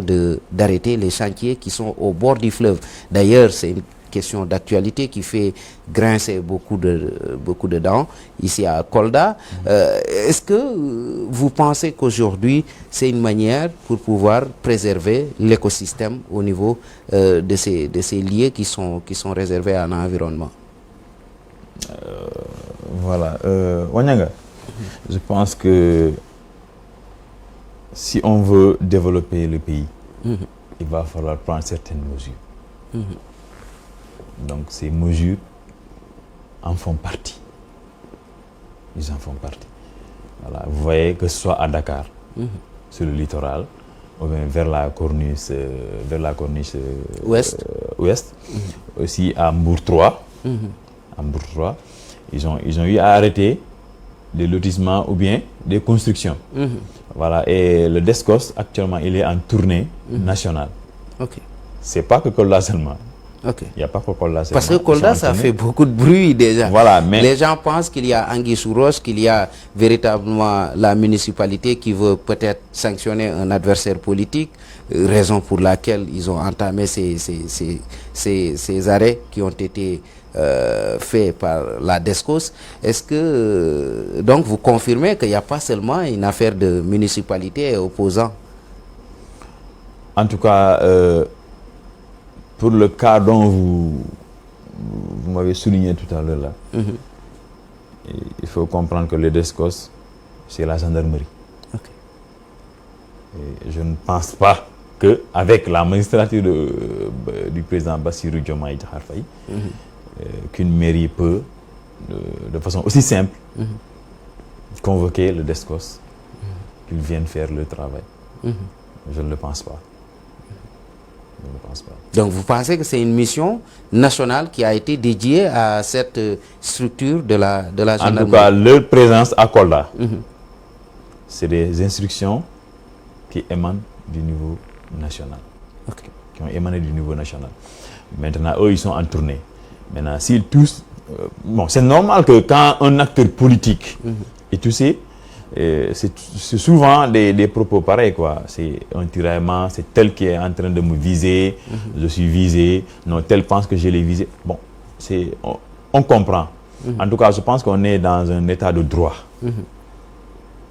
[SPEAKER 1] d'arrêter les chantiers qui sont au bord du fleuve. D'ailleurs, c'est une question d'actualité qui fait grincer beaucoup de dents ici à Kolda. Est-ce que vous pensez qu'aujourd'hui c'est une manière pour pouvoir préserver l'écosystème au niveau de ces lieux qui sont réservés à l'environnement?
[SPEAKER 2] Voilà. Wanyaga, je pense que si on veut développer le pays, il va falloir prendre certaines mesures. Donc ces mesures en font partie. Ils en font partie. Voilà. Vous voyez que ce soit à Dakar, sur le littoral, ou bien vers la corniche ouest, aussi à Mbour 3. À Mbour 3, ils ont eu à arrêter des lotissements ou bien des constructions. Voilà. Et le DESCOS, actuellement, il est en tournée nationale. C'est pas que Kolda seulement. Il n'y a pas que Kolda seulement.
[SPEAKER 1] Parce que Kolda, ça fait beaucoup de bruit déjà.
[SPEAKER 2] Voilà, mais
[SPEAKER 1] les gens pensent qu'il y a anguille sous roche, qu'il y a véritablement la municipalité qui veut peut-être sanctionner un adversaire politique, raison pour laquelle ils ont entamé ces arrêts qui ont été faits par la DESCOS. Est-ce que donc vous confirmez qu'il n'y a pas seulement une affaire de municipalité et opposants?
[SPEAKER 2] En tout cas, pour le cas dont vous m'avez souligné tout à l'heure là, il faut comprendre que le DESCOS, c'est la gendarmerie. Et je ne pense pas qu'avec la magistrature du président Bassirou Diomaye Diakhar Faye, qu'une mairie peut, de façon aussi simple, convoquer le DESCOS, qu'ils viennent faire le travail. Je ne le pense pas. Je ne pense pas.
[SPEAKER 1] Donc vous pensez que c'est une mission nationale qui a été dédiée à cette structure de la gendarmerie?
[SPEAKER 2] En tout cas, leur présence à Kolda, c'est des instructions qui émanent du niveau national. Qui ont émané du niveau national. Maintenant, eux, ils sont en tournée. Maintenant, s'ils tous... bon, c'est normal que quand un acteur politique est touché, c'est souvent des propos pareils, quoi. C'est un tiraillement, c'est tel qui est en train de me viser, je suis visé, non, tel pense que je l'ai visé. Bon, on comprend. En tout cas, je pense qu'on est dans un état de droit.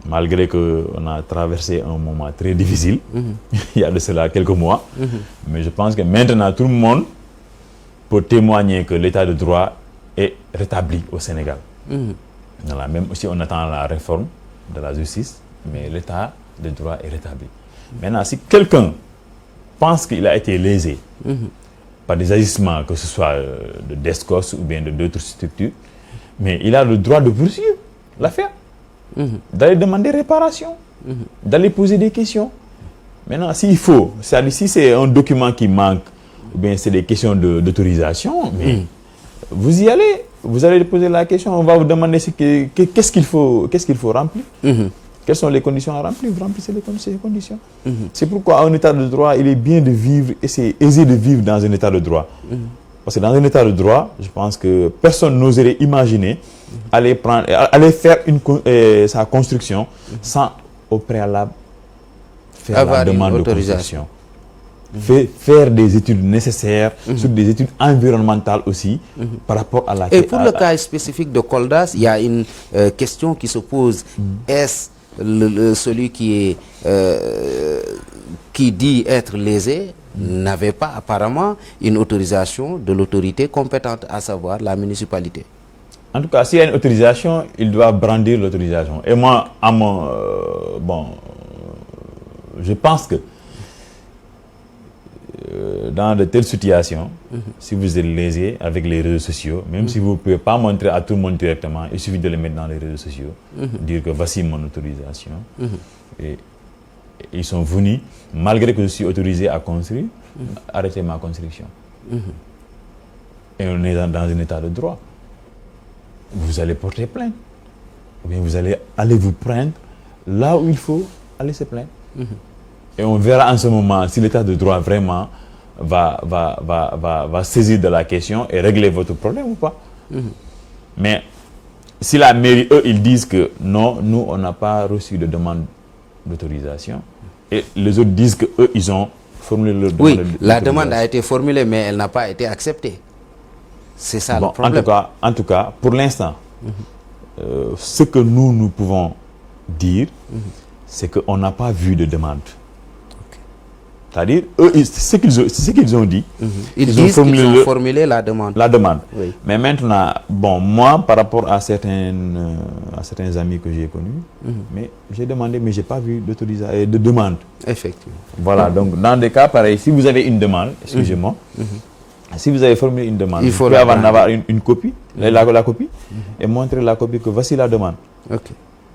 [SPEAKER 2] Malgré qu'on a traversé un moment très difficile, il y a de cela quelques mois, mais je pense que maintenant tout le monde peut témoigner que l'état de droit est rétabli au Sénégal. Voilà, même si on attend la réforme de la justice, mais l'état de droit est rétabli. Maintenant, si quelqu'un pense qu'il a été lésé par des agissements, que ce soit de DESCOS ou bien de d'autres structures, mais il a le droit de poursuivre l'affaire, d'aller demander réparation, d'aller poser des questions. Maintenant, s'il faut, c'est-à-dire si c'est un document qui manque, ou bien c'est des questions d'autorisation, mais vous y allez. Vous allez poser la question, on va vous demander qu'est-ce qu'il faut remplir. Quelles sont les conditions à remplir, vous remplissez ces conditions. C'est pourquoi un état de droit, il est bien de vivre, et c'est aisé de vivre dans un état de droit. Parce que dans un état de droit, je pense que personne n'oserait imaginer aller faire sa construction sans au préalable faire
[SPEAKER 1] avoir
[SPEAKER 2] la demande
[SPEAKER 1] une
[SPEAKER 2] de
[SPEAKER 1] autorisation.
[SPEAKER 2] Faire des études nécessaires sur des études environnementales aussi par rapport à la...
[SPEAKER 1] Et pour le cas spécifique de Kolda, il y a une question qui se pose. Est-ce celui qui dit être lésé n'avait pas apparemment une autorisation de l'autorité compétente, à savoir la municipalité?
[SPEAKER 2] En tout cas, s'il y a une autorisation, il doit brandir l'autorisation. Et moi, je pense que dans de telles situations, si vous êtes lésé avec les réseaux sociaux, même si vous ne pouvez pas montrer à tout le monde directement, il suffit de le mettre dans les réseaux sociaux, dire que voici mon autorisation. Et ils sont venus, malgré que je suis autorisé à construire, arrêter ma construction. Et on est dans un état de droit. Vous allez porter plainte. Ou bien vous allez aller vous plaindre là où il faut aller se plaindre. Et on verra en ce moment si l'état de droit vraiment va saisir de la question et régler votre problème ou pas. Mais si la mairie, eux, ils disent que non, nous, on n'a pas reçu de demande d'autorisation, et les autres disent que eux, ils ont formulé leur demande.
[SPEAKER 1] Oui, la demande a été formulée, mais elle n'a pas été acceptée. C'est ça le problème.
[SPEAKER 2] En tout cas, pour l'instant, ce que nous pouvons dire, c'est qu'on n'a pas vu de demande. C'est-à-dire, eux, c'est ce qu'ils ont dit.
[SPEAKER 1] Ils disent qu'ils ont formulé la demande.
[SPEAKER 2] La demande.
[SPEAKER 1] Oui.
[SPEAKER 2] Mais maintenant, moi, par rapport à certains amis que j'ai connus, mais j'ai demandé, mais je n'ai pas vu d'autorisation, de demande.
[SPEAKER 1] Effectivement.
[SPEAKER 2] Voilà, donc dans des cas pareils, si vous avez une demande, excusez-moi, si vous avez formulé une demande,
[SPEAKER 1] il faut
[SPEAKER 2] vous pouvez avoir une copie, la copie, et montrer la copie que voici la demande.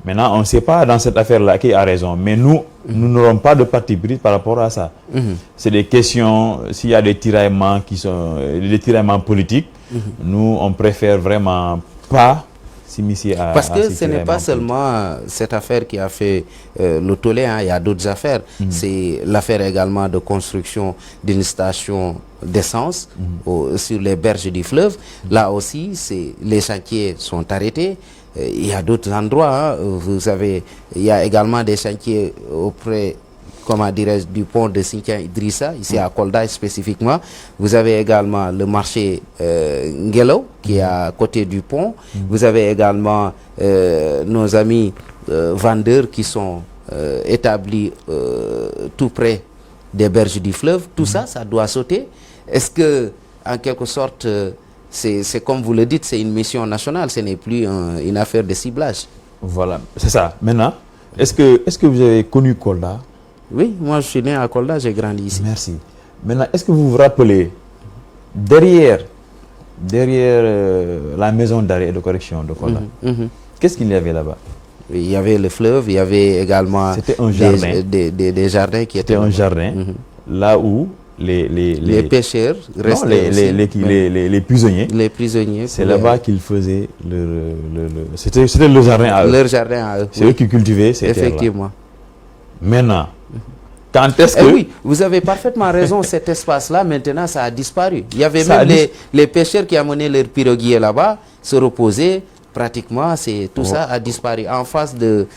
[SPEAKER 2] Maintenant, on ne sait pas dans cette affaire-là qui a raison, mais nous n'aurons pas de parti pris par rapport à ça. C'est des questions, s'il y a des tiraillements politiques, nous, on préfère vraiment pas s'immiscer à...
[SPEAKER 1] Parce que ce n'est pas seulement cette affaire qui a fait le tollé, il y a d'autres affaires. C'est l'affaire également de construction d'une station d'essence sur les berges du fleuve. Là aussi, les chantiers sont arrêtés. Il y a d'autres endroits, vous savez, il y a également des chantiers auprès, comment dirais-je, du pont de Sintian Idrissa, ici à Kolda spécifiquement. Vous avez également le marché Ngelo, qui est à côté du pont. Vous avez également nos amis vendeurs qui sont établis tout près des berges du fleuve. Tout ça, ça doit sauter. Est-ce que, en quelque sorte... c'est comme vous le dites, c'est une mission nationale, ce n'est plus une affaire de ciblage. Voilà,
[SPEAKER 2] c'est ça. Maintenant, est-ce que vous avez connu Kolda?
[SPEAKER 1] Oui, moi je suis né à Kolda, j'ai grandi ici.
[SPEAKER 2] Merci. Maintenant, est-ce que vous vous rappelez, derrière la maison d'arrêt et de correction de Kolda, qu'est-ce qu'il y avait là-bas?
[SPEAKER 1] Il y avait le fleuve, il y avait également des jardins qui étaient...
[SPEAKER 2] C'était un jardin, là où les
[SPEAKER 1] pêcheurs
[SPEAKER 2] restaient, les prisonniers.
[SPEAKER 1] Les prisonniers.
[SPEAKER 2] C'est là-bas qu'ils faisaient c'était le jardin à eux.
[SPEAKER 1] Leur jardin à eux.
[SPEAKER 2] C'est eux qui cultivaient ces terres-là.
[SPEAKER 1] Effectivement.
[SPEAKER 2] Maintenant, quand est-ce que...
[SPEAKER 1] oui, vous avez parfaitement raison, cet espace-là, maintenant, ça a disparu. Il y avait même les pêcheurs qui amenaient leurs piroguiers là-bas, se reposer. Pratiquement, tout ça a disparu. En face de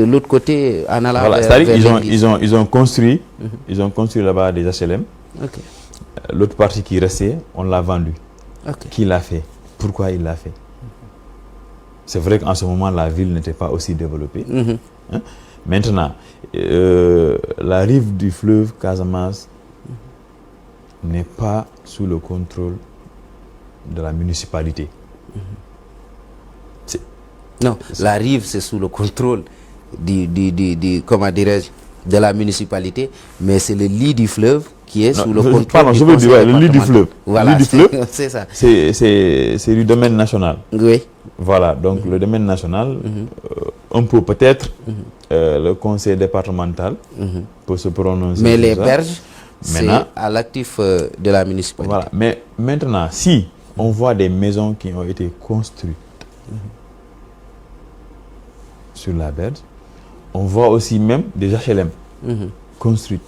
[SPEAKER 1] l'autre côté, en allant
[SPEAKER 2] vers... C'est-à-dire ils ont construit là-bas des HLM. L'autre partie qui restait, on l'a vendu. Qui l'a fait? Pourquoi il l'a fait? C'est vrai qu'en ce moment, la ville n'était pas aussi développée. Maintenant, la rive du fleuve Casamance n'est pas sous le contrôle de la municipalité.
[SPEAKER 1] Non, la rive, c'est sous le contrôle comment dirais-je, de la municipalité, mais c'est le lit du fleuve qui est sous le contrôle.
[SPEAKER 2] Pardon, je veux dire, le lit du fleuve.
[SPEAKER 1] Voilà, c'est ça.
[SPEAKER 2] C'est du domaine national.
[SPEAKER 1] Oui.
[SPEAKER 2] Voilà, donc le domaine national, on peut peut-être, le conseil départemental peut se prononcer.
[SPEAKER 1] Mais les berges, c'est à l'actif de la municipalité.
[SPEAKER 2] Voilà, mais maintenant, si on voit des maisons qui ont été construites sur la berge, on voit aussi même des HLM construites.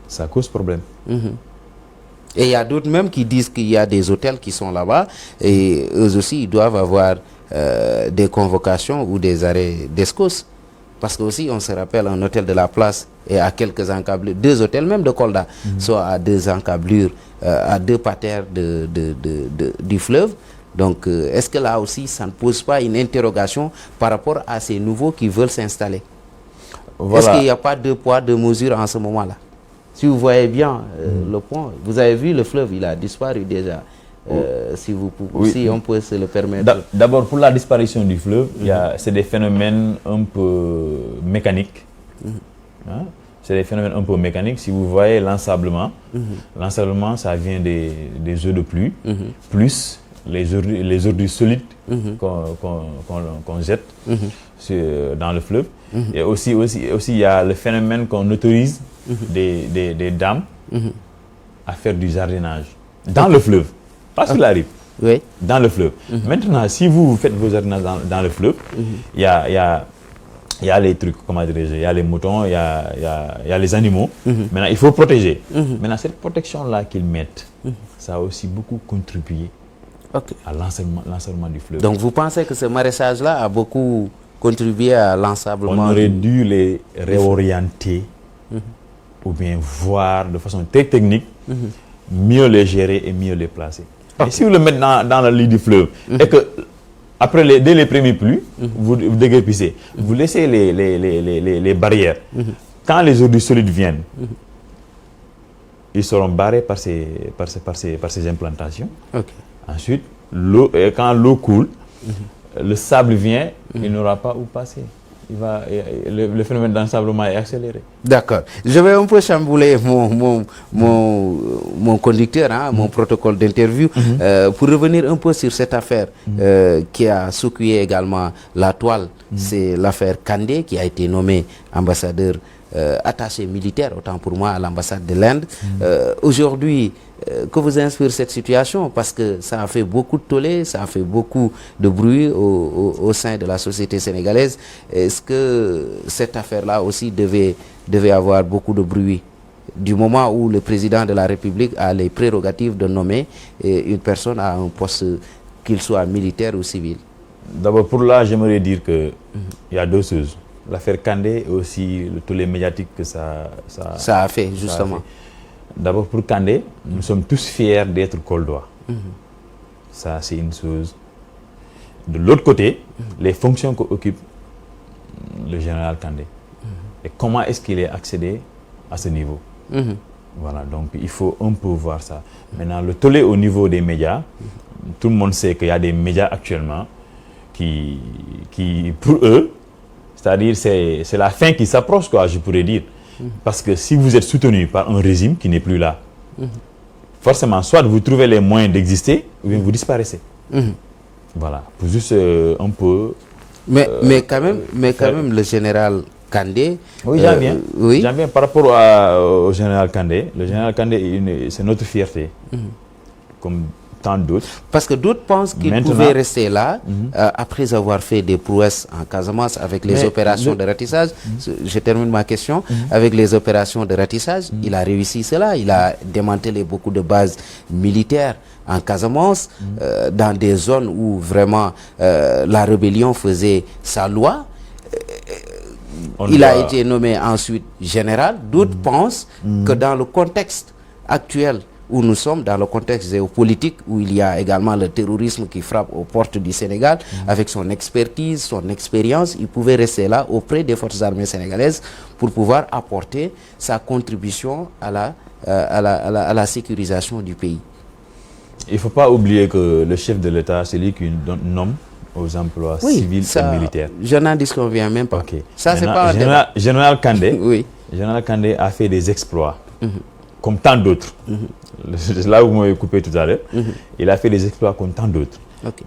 [SPEAKER 2] Ça cause problème.
[SPEAKER 1] Et il y a d'autres même qui disent qu'il y a des hôtels qui sont là-bas et eux aussi ils doivent avoir des convocations ou des arrêts d'escos. Parce que aussi on se rappelle un hôtel de la place et à quelques encablures, 2 hôtels même de Kolda, soit à 2 encablures, à 2 parterres du fleuve. Donc est-ce que là aussi ça ne pose pas une interrogation par rapport à ces nouveaux qui veulent s'installer? Voilà. Est-ce qu'il n'y a pas 2 poids 2 mesures en ce moment-là? Si vous voyez bien le pont, vous avez vu le fleuve, il a disparu déjà. Si on peut se le permettre.
[SPEAKER 2] D'abord, pour la disparition du fleuve, c'est des phénomènes un peu mécaniques. Hein? C'est des phénomènes un peu mécaniques. Si vous voyez l'ensablement, l'ensablement, ça vient des eaux de pluie, plus les ordures solides qu'on jette dans le fleuve. Et aussi, il y a le phénomène qu'on autorise des dames à faire du jardinage dans le fleuve. Pas sur la rive, dans le fleuve. Maintenant, si vous faites vos jardinages dans le fleuve, il y a les trucs, comment dirais-je, il y a les moutons, il y a les animaux. Maintenant, il faut protéger. Maintenant, cette protection-là qu'ils mettent, ça a aussi beaucoup contribué à l'ensablement du fleuve.
[SPEAKER 1] Donc, vous pensez que ce maraîchage-là a beaucoup contribué à l'ensablement?
[SPEAKER 2] On aurait dû les réorienter ou bien voir de façon très technique, mieux les gérer et mieux les placer. Et si vous le mettez dans le lit du fleuve et que dès les premières pluies, vous déguerpissez, vous laissez les barrières. Quand les ordures solides viennent, ils seront barrés par ces implantations. Ensuite, quand l'eau coule, le sable vient, il n'aura pas où passer. Le phénomène d'ensablement est accéléré.
[SPEAKER 1] D'accord. Je vais un peu chambouler mon conducteur, mon protocole d'interview, pour revenir un peu sur cette affaire qui a secoué également la toile. C'est l'affaire Kandé qui a été nommé ambassadeur attaché militaire, autant pour moi, à l'ambassade de l'Inde. Aujourd'hui, que vous inspire cette situation? Parce que ça a fait beaucoup de tollé, ça a fait beaucoup de bruit au sein de la société sénégalaise. Est-ce que cette affaire-là aussi devait avoir beaucoup de bruit du moment où le président de la République a les prérogatives de nommer une personne à un poste, qu'il soit militaire ou civil?
[SPEAKER 2] D'abord, pour là, j'aimerais dire qu'il y a 2 choses. L'affaire Kandé et aussi tous les médiatiques que ça
[SPEAKER 1] a fait, justement.
[SPEAKER 2] D'abord, pour Kandé, nous sommes tous fiers d'être Koldois. Ça, c'est une chose. De l'autre côté, les fonctions qu'occupe le général Kandé. Et comment est-ce qu'il est accédé à ce niveau? Voilà, donc il faut un peu voir ça. Maintenant, le tollé au niveau des médias, tout le monde sait qu'il y a des médias actuellement qui pour eux, c'est-à-dire c'est la fin qui s'approche, quoi, je pourrais dire. Parce que si vous êtes soutenu par un régime qui n'est plus là, forcément, soit vous trouvez les moyens d'exister, ou bien vous disparaissez. Voilà, pour juste un peu...
[SPEAKER 1] Mais quand même, le général Kandé...
[SPEAKER 2] Oui, j'en viens par rapport au général Kandé. Le général Kandé, c'est notre fierté. Comme tant d'autres.
[SPEAKER 1] Parce que d'autres pensent qu'il pouvait rester là après avoir fait des prouesses en Casamance avec les opérations de ratissage. Je termine ma question. Avec les opérations de ratissage, il a réussi cela. Il a démantelé beaucoup de bases militaires en Casamance, dans des zones où vraiment la rébellion faisait sa loi. Il a été nommé ensuite général. D'autres pensent que dans le contexte actuel où nous sommes, dans le contexte géopolitique, où il y a également le terrorisme qui frappe aux portes du Sénégal, avec son expertise, son expérience, il pouvait rester là auprès des forces armées sénégalaises pour pouvoir apporter sa contribution à la sécurisation du pays.
[SPEAKER 2] Il ne faut pas oublier que le chef de l'État, c'est lui qui nomme aux emplois civils et militaires. Je n'en
[SPEAKER 1] disconviens même pas.
[SPEAKER 2] Ça, c'est pas Général Kandé, Général Kandé a fait des exploits, comme tant d'autres. C'est là où vous m'avez coupé tout à l'heure. Il a fait des exploits comme tant d'autres.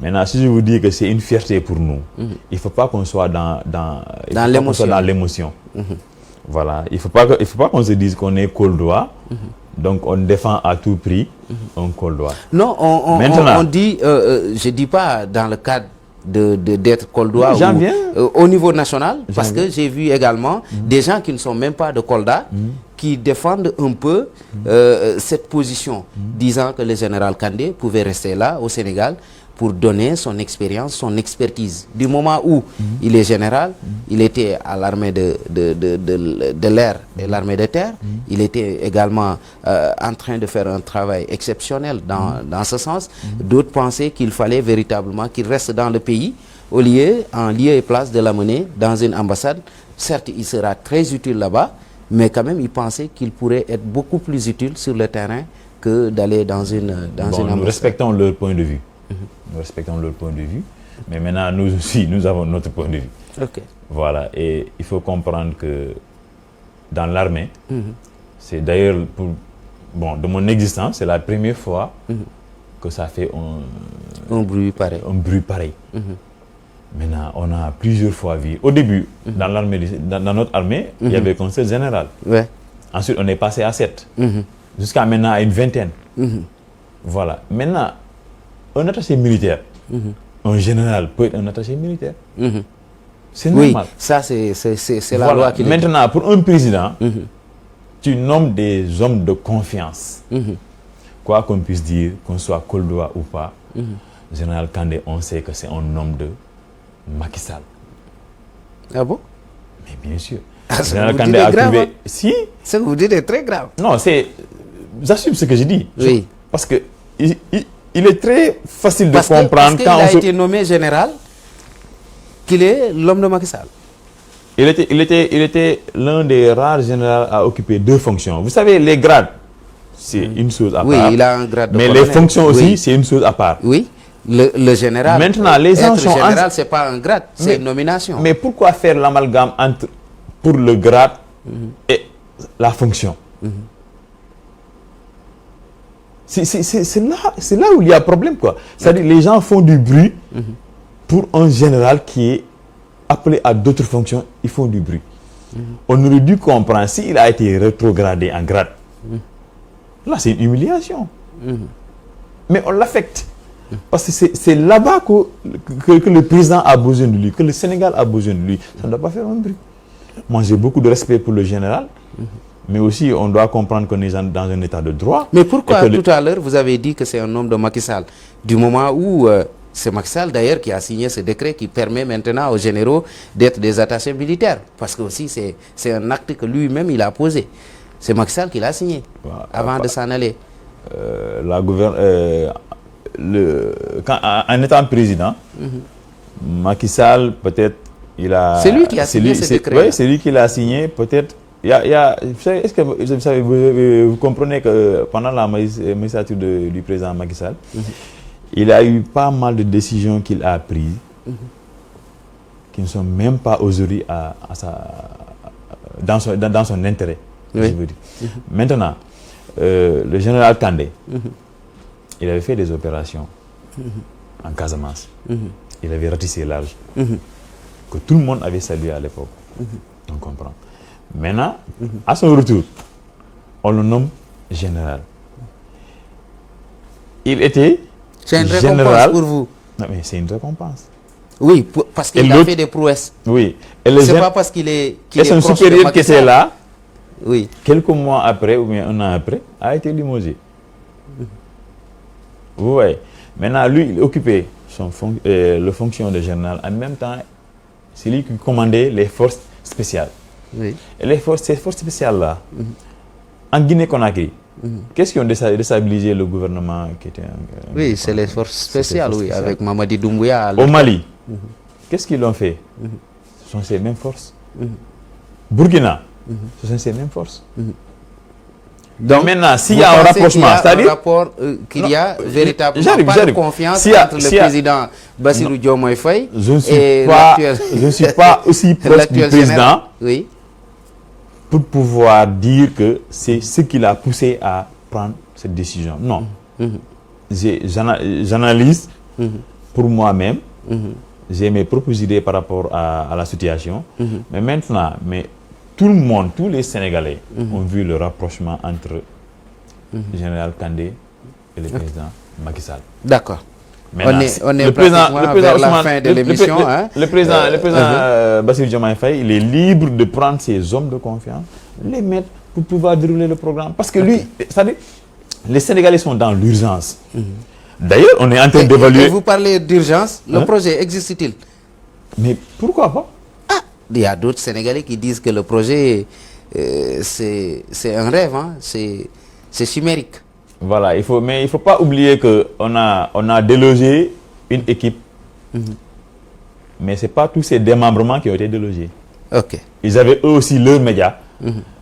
[SPEAKER 2] Maintenant, si je vous dis que c'est une fierté pour nous, il ne faut pas qu'on soit dans l'émotion. Voilà, il ne faut pas qu'on se dise qu'on est Koldois, donc on défend à tout prix un Koldois.
[SPEAKER 1] Non, on dit, je ne dis pas dans le cadre d'être Koldois au niveau national, parce que j'ai vu également des gens qui ne sont même pas de Kolda, qui défendent un peu cette position, disant que le général Kandé pouvait rester là au Sénégal pour donner son expérience, son expertise. Du moment où il est général, il était à l'armée de l'air et l'armée de terre, il était également en train de faire un travail exceptionnel dans ce sens. D'autres pensaient qu'il fallait véritablement qu'il reste dans le pays, au lieu, en lieu et place de l'amener dans une ambassade. Certes, il sera très utile là-bas, mais quand même, ils pensaient qu'il pourrait être beaucoup plus utile sur le terrain que d'aller dans une ambassade.
[SPEAKER 2] Nous respectons leur point de vue. Nous respectons leur point de vue, mais maintenant, nous aussi, nous avons notre point de vue.
[SPEAKER 1] Okay.
[SPEAKER 2] Voilà, et il faut comprendre que dans l'armée, c'est d'ailleurs, de mon existence, c'est la première fois que ça fait
[SPEAKER 1] un bruit pareil.
[SPEAKER 2] Maintenant, on a plusieurs fois vu. Au début, dans notre armée, il y avait qu'un seul général.
[SPEAKER 1] Ouais.
[SPEAKER 2] Ensuite, on est passé à 7. Jusqu'à maintenant, à une vingtaine. Voilà. Maintenant, un attaché militaire, un général peut être un attaché militaire. C'est normal.
[SPEAKER 1] Oui, ça c'est la loi qui
[SPEAKER 2] Maintenant, pour un président, tu nommes des hommes de confiance. Quoi qu'on puisse dire, qu'on soit Koldoa ou pas, général Kandé, on sait que c'est un homme de Macky Sall.
[SPEAKER 1] Ah bon?
[SPEAKER 2] Mais bien sûr.
[SPEAKER 1] Général Kandé a trouvé...
[SPEAKER 2] Si.
[SPEAKER 1] Ce que vous dites est très grave.
[SPEAKER 2] Non, j'assume ce que je dis.
[SPEAKER 1] Oui.
[SPEAKER 2] Parce que il est très facile de comprendre
[SPEAKER 1] parce qu'il a été nommé général, qu'il est l'homme de Macky Sall.
[SPEAKER 2] Il était l'un des rares généraux à occuper 2 fonctions. Vous savez, les grades, c'est une chose à part.
[SPEAKER 1] Oui, il a un grade de
[SPEAKER 2] mais
[SPEAKER 1] colonel.
[SPEAKER 2] Les fonctions aussi, c'est une chose à part.
[SPEAKER 1] Oui, le général.
[SPEAKER 2] Maintenant, les gens
[SPEAKER 1] être général, c'est pas un grade, c'est une nomination.
[SPEAKER 2] Mais pourquoi faire l'amalgame pour le grade et la fonction? C'est là où il y a problème, quoi. C'est-à-dire les gens font du bruit pour un général qui est appelé à d'autres fonctions, ils font du bruit. On aurait dû comprendre s'il a été rétrogradé en grade. Là, c'est une humiliation. Mais on l'affecte. Parce que c'est là-bas que le président a besoin de lui, que le Sénégal a besoin de lui. Ça ne doit pas faire un bruit. Moi, j'ai beaucoup de respect pour le général. Mais aussi, on doit comprendre qu'on est dans un état de droit.
[SPEAKER 1] Mais pourquoi tout à l'heure, vous avez dit que c'est un homme de Macky Sall? Du moment où c'est Macky Sall d'ailleurs qui a signé ce décret qui permet maintenant aux généraux d'être des attachés militaires. Parce que aussi, c'est un acte que lui-même il a posé. C'est Macky Sall qui l'a signé avant de s'en aller.
[SPEAKER 2] En étant président, Macky Sall, peut-être, il a...
[SPEAKER 1] C'est lui qui a signé ce décret.
[SPEAKER 2] Oui, c'est lui qui l'a signé, peut-être... Est-ce que vous comprenez que pendant la magistrature du président Macky Sall, il a eu pas mal de décisions qu'il a prises qui ne sont même pas aujourd'hui dans son intérêt.
[SPEAKER 1] Oui.
[SPEAKER 2] Je veux dire. Maintenant, le général Kandé, il avait fait des opérations en Casamance. Il avait ratissé large, que tout le monde avait salué à l'époque. On comprend. Maintenant, à son retour, on le nomme général. Il était
[SPEAKER 1] C'est une
[SPEAKER 2] général.
[SPEAKER 1] récompense pour vous.
[SPEAKER 2] Non, mais c'est une récompense.
[SPEAKER 1] Oui, parce qu'il a fait des prouesses.
[SPEAKER 2] Oui.
[SPEAKER 1] C'est pas parce qu'il est
[SPEAKER 2] son supérieur qui était là,
[SPEAKER 1] oui.
[SPEAKER 2] Quelques mois après, ou bien un an après, a été limogé. Vous voyez. Maintenant, lui, il occupait le fonction de général. En même temps, c'est lui qui commandait les forces spéciales.
[SPEAKER 1] Oui.
[SPEAKER 2] Et ces forces spéciales-là, en Guinée-Conakry, qu'est-ce qui ont déstabilisé le gouvernement qui était
[SPEAKER 1] oui, c'est les forces spéciales, oui, avec Mamadi Doumbouya.
[SPEAKER 2] Au Mali, qu'est-ce qu'ils ont fait? Ce sont ces mêmes forces. Burkina, ce sont ces mêmes forces. Donc maintenant, s'il y a un rapprochement, c'est-à-dire...
[SPEAKER 1] un rapport qu'il y a véritablement pas de confiance entre le président Bassirou Diomaye Faye et l'actuel...
[SPEAKER 2] Je ne suis pas aussi proche du président
[SPEAKER 1] oui.
[SPEAKER 2] pour pouvoir dire que c'est ce qui l'a poussé à prendre cette décision. Non. J'analyse pour moi-même. J'ai mes propres idées par rapport à la situation. Mais maintenant, tout le monde, tous les Sénégalais ont vu le rapprochement entre le général Kandé et le président Macky Sall.
[SPEAKER 1] D'accord.
[SPEAKER 2] On
[SPEAKER 1] est pratiquement vers la fin de l'émission.
[SPEAKER 2] Le président Bassirou Diomaye Faye, il est libre de prendre ses hommes de confiance, les mettre pour pouvoir dérouler le programme. Parce que lui, c'est-à-dire, les Sénégalais sont dans l'urgence. D'ailleurs, on est en train d'évaluer...
[SPEAKER 1] Vous parlez d'urgence, le projet existe-t-il?
[SPEAKER 2] Mais pourquoi pas?
[SPEAKER 1] Il y a d'autres Sénégalais qui disent que le projet, c'est un rêve, hein? C'est chimérique.
[SPEAKER 2] Voilà, mais il ne faut pas oublier qu'on a délogé une équipe, mais ce n'est pas tous ces démembrements qui ont été délogés.
[SPEAKER 1] Ok.
[SPEAKER 2] Ils avaient eux aussi leurs médias.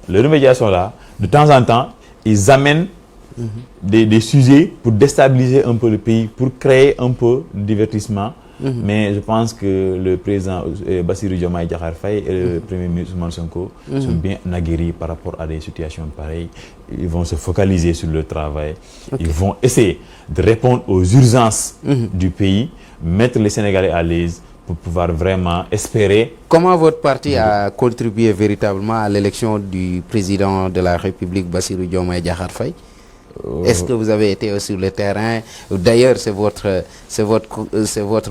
[SPEAKER 2] Leurs médias sont là. De temps en temps, ils amènent des sujets pour déstabiliser un peu le pays, pour créer un peu de divertissement. Mais je pense que le président Bassirou Diomaye Diakhar Faye et le premier ministre Ousmane Sonko sont bien aguerris par rapport à des situations pareilles. Ils vont se focaliser sur le travail. Ils vont essayer de répondre aux urgences du pays, mettre les Sénégalais à l'aise pour pouvoir vraiment espérer.
[SPEAKER 1] Comment votre parti a contribué véritablement à l'élection du président de la République, Bassirou Diomaye Diakhar Faye? Est-ce que vous avez été sur le terrain? D'ailleurs, c'est votre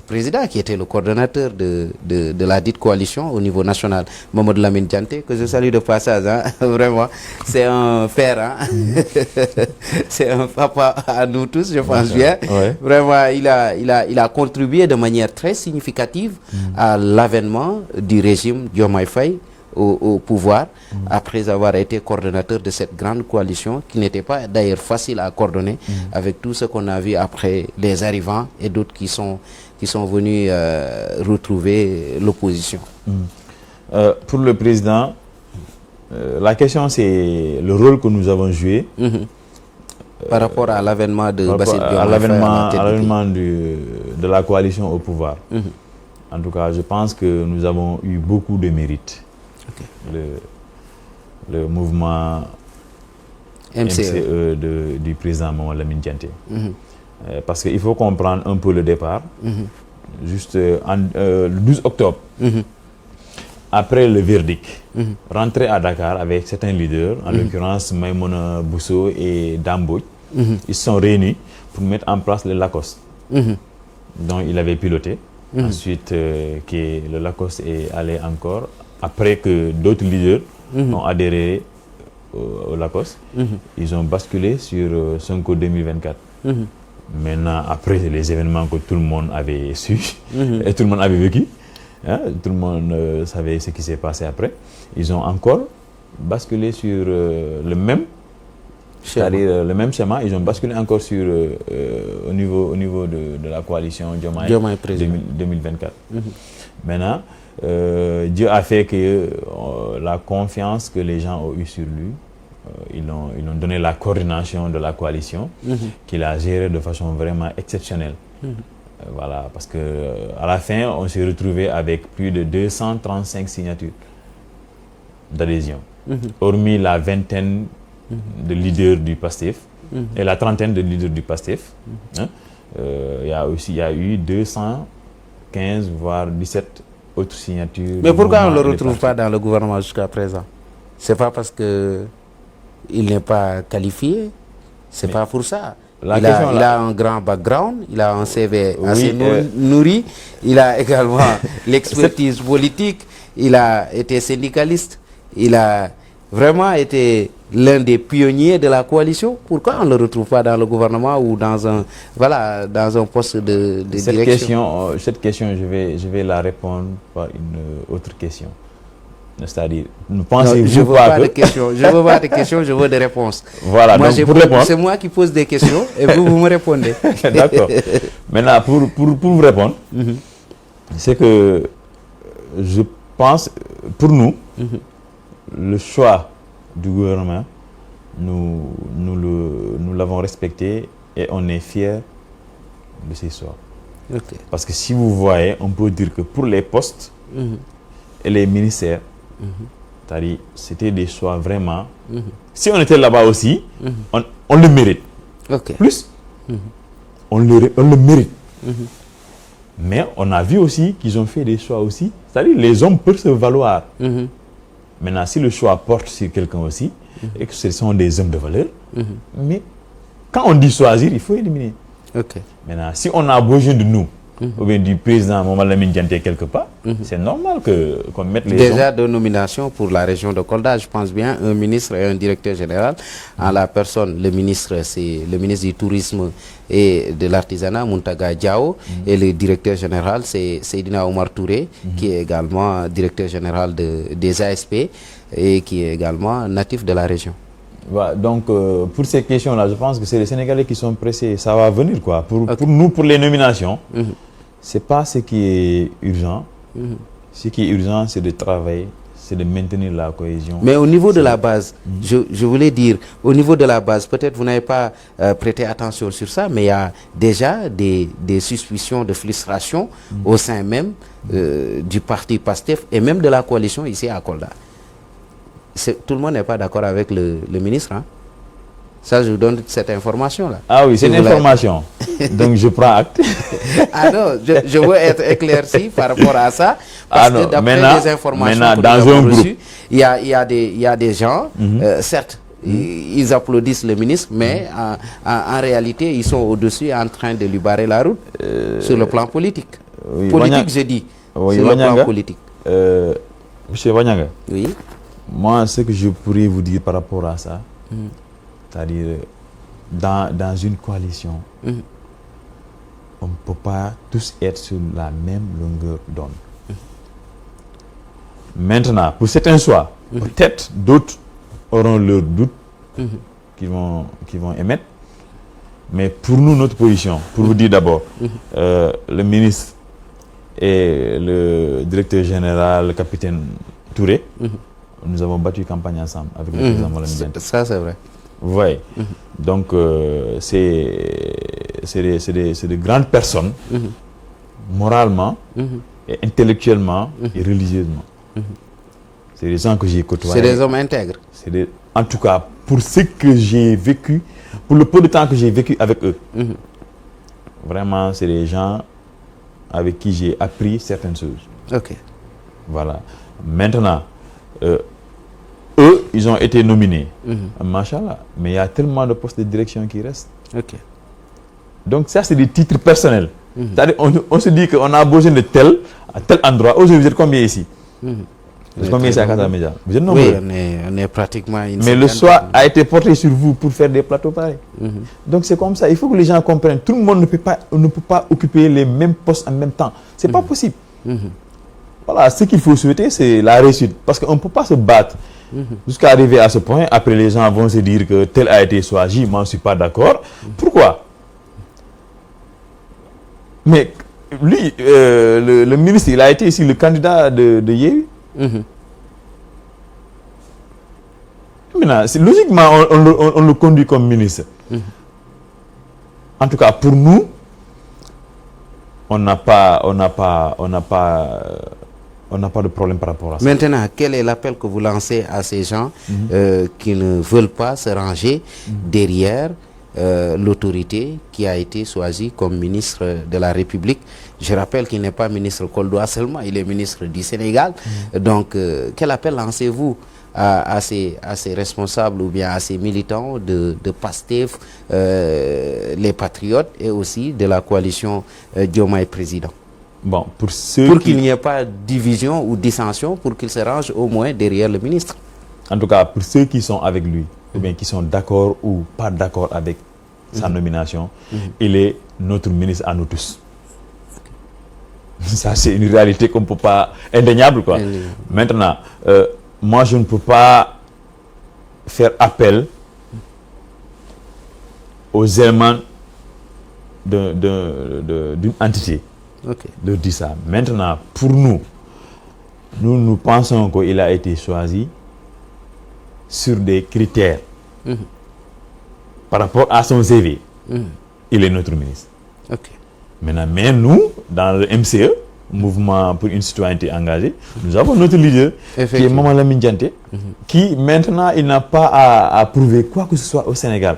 [SPEAKER 1] président qui était le coordonnateur de la dite coalition au niveau national, Mamadou Lamine Dianté, que je salue de passage. Hein? Vraiment, c'est un père, hein? C'est un papa à nous tous, je pense bien.
[SPEAKER 2] Ouais.
[SPEAKER 1] Vraiment, il a contribué de manière très significative à l'avènement du régime Diomaye Faye au pouvoir, après avoir été coordonnateur de cette grande coalition qui n'était pas d'ailleurs facile à coordonner avec tout ce qu'on a vu après les arrivants et d'autres qui sont venus retrouver l'opposition.
[SPEAKER 2] Pour le président, la question c'est le rôle que nous avons joué
[SPEAKER 1] par rapport à l'avènement de Bassirou
[SPEAKER 2] de la coalition au pouvoir. En tout cas, je pense que nous avons eu beaucoup de mérites. Le mouvement MCE du président Mamadou Lamine Dianté. Parce qu'il faut comprendre un peu le départ. Juste le 12 octobre, après le verdict, rentrer à Dakar avec certains leaders, en l'occurrence Maïmouna Bousso et Damboj, ils se sont réunis pour mettre en place le Lacoste, dont il avait piloté. Ensuite, le Lacoste est allé encore. Après que d'autres leaders ont adhéré au Lacoste, ils ont basculé sur Sonko 2024. Maintenant, après les événements que tout le monde avait su, et tout le monde avait vécu, hein, tout le monde savait ce qui s'est passé après, ils ont encore basculé sur le même schéma. Ils ont basculé encore sur au niveau de la coalition Diomaye 2024. Maintenant, Dieu a fait que la confiance que les gens ont eue sur lui, ils ont donné la coordination de la coalition qu'il a gérée de façon vraiment exceptionnelle. Voilà, parce que à la fin, on s'est retrouvé avec plus de 235 signatures d'adhésion, hormis la vingtaine de leaders du PASTEF et la trentaine de leaders du PASTEF. Il y a eu 215 voire 17 autres signatures.
[SPEAKER 1] Mais pourquoi on ne le retrouve pas dans le gouvernement jusqu'à présent? C'est pas parce que il n'est pas qualifié, c'est pas pour ça. Il a un grand background, il a un CV assez nourri, il a également l'expertise politique, il a été syndicaliste, il a vraiment été l'un des pionniers de la coalition. Pourquoi on ne le retrouve pas dans le gouvernement ou dans un poste de direction?
[SPEAKER 2] Cette question, je vais la répondre par une autre question. C'est-à-dire,
[SPEAKER 1] je veux pas de questions, je veux des réponses.
[SPEAKER 2] Voilà,
[SPEAKER 1] c'est moi qui pose des questions et vous me répondez.
[SPEAKER 2] D'accord. Maintenant, pour vous répondre, c'est que je pense, pour nous, le choix du gouvernement, nous l'avons respecté et on est fiers de ces choix. Parce que si vous voyez, on peut dire que pour les postes et les ministères, c'est-à-dire c'était des choix vraiment. Si on était là-bas aussi, on le mérite. Plus, on le mérite. Mais on a vu aussi qu'ils ont fait des choix aussi. C'est-à-dire les hommes peuvent se valoir. Maintenant, si le choix porte sur quelqu'un aussi, et que ce sont des hommes de valeur, mais quand on dit choisir, il faut éliminer. Maintenant, si on a besoin de nous, ou bien du président Mamadou Lamine Dianté quelque part, c'est normal qu'on mette les
[SPEAKER 1] Déjà de nomination pour la région de Kolda, je pense bien, un ministre et un directeur général. En la personne, le ministre, c'est le ministre du Tourisme et de l'Artisanat, Muntaga Diao, et le directeur général, c'est Seydina Omar Touré, qui est également directeur général des ASP et qui est également natif de la région.
[SPEAKER 2] Voilà, donc, pour ces questions-là, je pense que c'est les Sénégalais qui sont pressés. Ça va venir, quoi. Pour nous, pour les nominations, c'est pas ce qui est urgent. Ce qui est urgent, c'est de travailler, c'est de maintenir la cohésion.
[SPEAKER 1] Mais au niveau de la base, je voulais dire, au niveau de la base, peut-être vous n'avez pas prêté attention sur ça, mais il y a déjà des suspicions de frustration au sein même du parti PASTEF et même de la coalition ici à Kolda. Tout le monde n'est pas d'accord avec le ministre. Hein? Ça, je vous donne cette information-là.
[SPEAKER 2] Ah oui, c'est une information. Donc, je prends acte.
[SPEAKER 1] Ah non, je veux être éclairci par rapport à ça. Parce que d'après les informations que nous avons reçues, il y a des gens, certes, ils applaudissent le ministre, mais en réalité, ils sont au-dessus en train de lui barrer la route sur le plan politique.
[SPEAKER 2] Oui,
[SPEAKER 1] politique, j'ai dit.
[SPEAKER 2] Oui,
[SPEAKER 1] sur le plan politique.
[SPEAKER 2] Monsieur Wanyaga.
[SPEAKER 1] Oui.
[SPEAKER 2] Moi, ce que je pourrais vous dire par rapport à ça, c'est-à-dire dans une coalition, on ne peut pas tous être sur la même longueur d'onde. Maintenant, pour certains choix, peut-être d'autres auront leurs doutes qu'ils vont émettre. Mais pour nous, notre position, pour vous dire d'abord, le ministre et le directeur général, le capitaine Touré, nous avons battu campagne ensemble avec le président Mamadou Dianté.
[SPEAKER 1] Ça, c'est vrai.
[SPEAKER 2] Oui. Donc, c'est de grandes personnes, moralement, et intellectuellement, et religieusement. C'est des gens que j'ai côtoyés.
[SPEAKER 1] C'est des hommes intègres.
[SPEAKER 2] En tout cas, pour ce que j'ai vécu, pour le peu de temps que j'ai vécu avec eux, vraiment, c'est des gens avec qui j'ai appris certaines choses.
[SPEAKER 1] Ok.
[SPEAKER 2] Voilà. Maintenant, eux, ils ont été nominés. Machallah. Mais il y a tellement de postes de direction qui restent.
[SPEAKER 1] Ok.
[SPEAKER 2] Donc ça, c'est des titres personnels. C'est-à-dire, on se dit qu'on a besoin de tel, à tel endroit. Aujourd'hui, vous êtes combien ici? Vous êtes combien ici à Casa Média? Vous êtes nombreux.
[SPEAKER 1] Oui, on est pratiquement une
[SPEAKER 2] Mais le choix a été porté sur vous pour faire des plateaux pareils. Donc c'est comme ça. Il faut que les gens comprennent. Tout le monde ne peut pas occuper les mêmes postes en même temps. C'est pas possible. Voilà, ce qu'il faut souhaiter, c'est la réussite. Parce qu'on ne peut pas se battre jusqu'à arriver à ce point. Après, les gens vont se dire que tel a été choisi. Moi, je ne suis pas d'accord. Pourquoi? Mais lui, le ministre, il a été ici le candidat de Yewwi. Maintenant, logiquement, on le conduit comme ministre. En tout cas, pour nous, on n'a pas de problème par rapport à ça.
[SPEAKER 1] Maintenant, quel est l'appel que vous lancez à ces gens qui ne veulent pas se ranger derrière l'autorité qui a été choisie comme ministre de la République? Je rappelle qu'il n'est pas ministre koldois seulement, il est ministre du Sénégal. Donc, quel appel lancez-vous à ces responsables ou bien à ces militants de PASTEF, les patriotes et aussi de la coalition Diomaye Président?
[SPEAKER 2] Bon, pour
[SPEAKER 1] qu'il n'y ait pas de division ou dissension, pour qu'ils se rangent au moins derrière le ministre.
[SPEAKER 2] En tout cas, pour ceux qui sont avec lui, ou bien qui sont d'accord ou pas d'accord avec sa nomination, il est notre ministre à nous tous. Ça, c'est une réalité qu'on ne peut pas... indéniable, quoi. Maintenant, moi, je ne peux pas faire appel aux éléments d'une entité. De dire ça. Maintenant, pour nous pensons qu'il a été choisi sur des critères par rapport à son CV. Il est notre ministre. Maintenant, mais nous, dans le MCE, Mouvement pour une citoyenneté engagée, nous avons notre leader qui est Mamadou Lamine Dianté, qui maintenant, il n'a pas à prouver quoi que ce soit au Sénégal.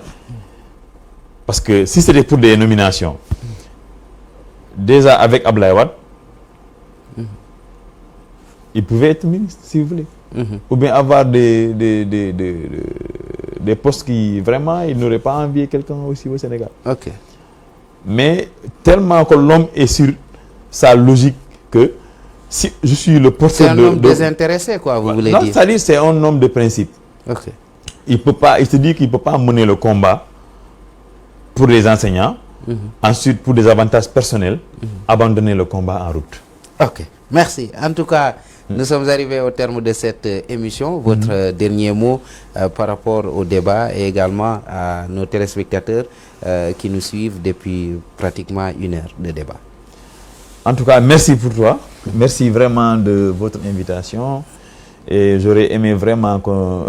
[SPEAKER 2] Parce que si c'était pour des nominations, déjà avec Abdoulaye Wade, il pouvait être ministre, si vous voulez. Ou bien avoir des postes qui, vraiment, il n'aurait pas envié quelqu'un aussi au Sénégal.
[SPEAKER 1] Ok.
[SPEAKER 2] Mais tellement que l'homme est sur sa logique que si je suis le porteur
[SPEAKER 1] c'est un homme désintéressé, quoi, vous voulez dire?
[SPEAKER 2] Non, c'est-à-dire c'est un homme de principe.
[SPEAKER 1] Okay.
[SPEAKER 2] Il se dit qu'il ne peut pas mener le combat pour les enseignants, ensuite pour des avantages personnels, abandonner le combat en route.
[SPEAKER 1] Ok, merci. En tout cas, nous sommes arrivés au terme de cette émission. Votre dernier mot par rapport au débat et également à nos téléspectateurs qui nous suivent depuis pratiquement 1 heure de débat.
[SPEAKER 2] En tout cas, merci pour toi. Merci vraiment de votre invitation. Et j'aurais aimé vraiment qu'on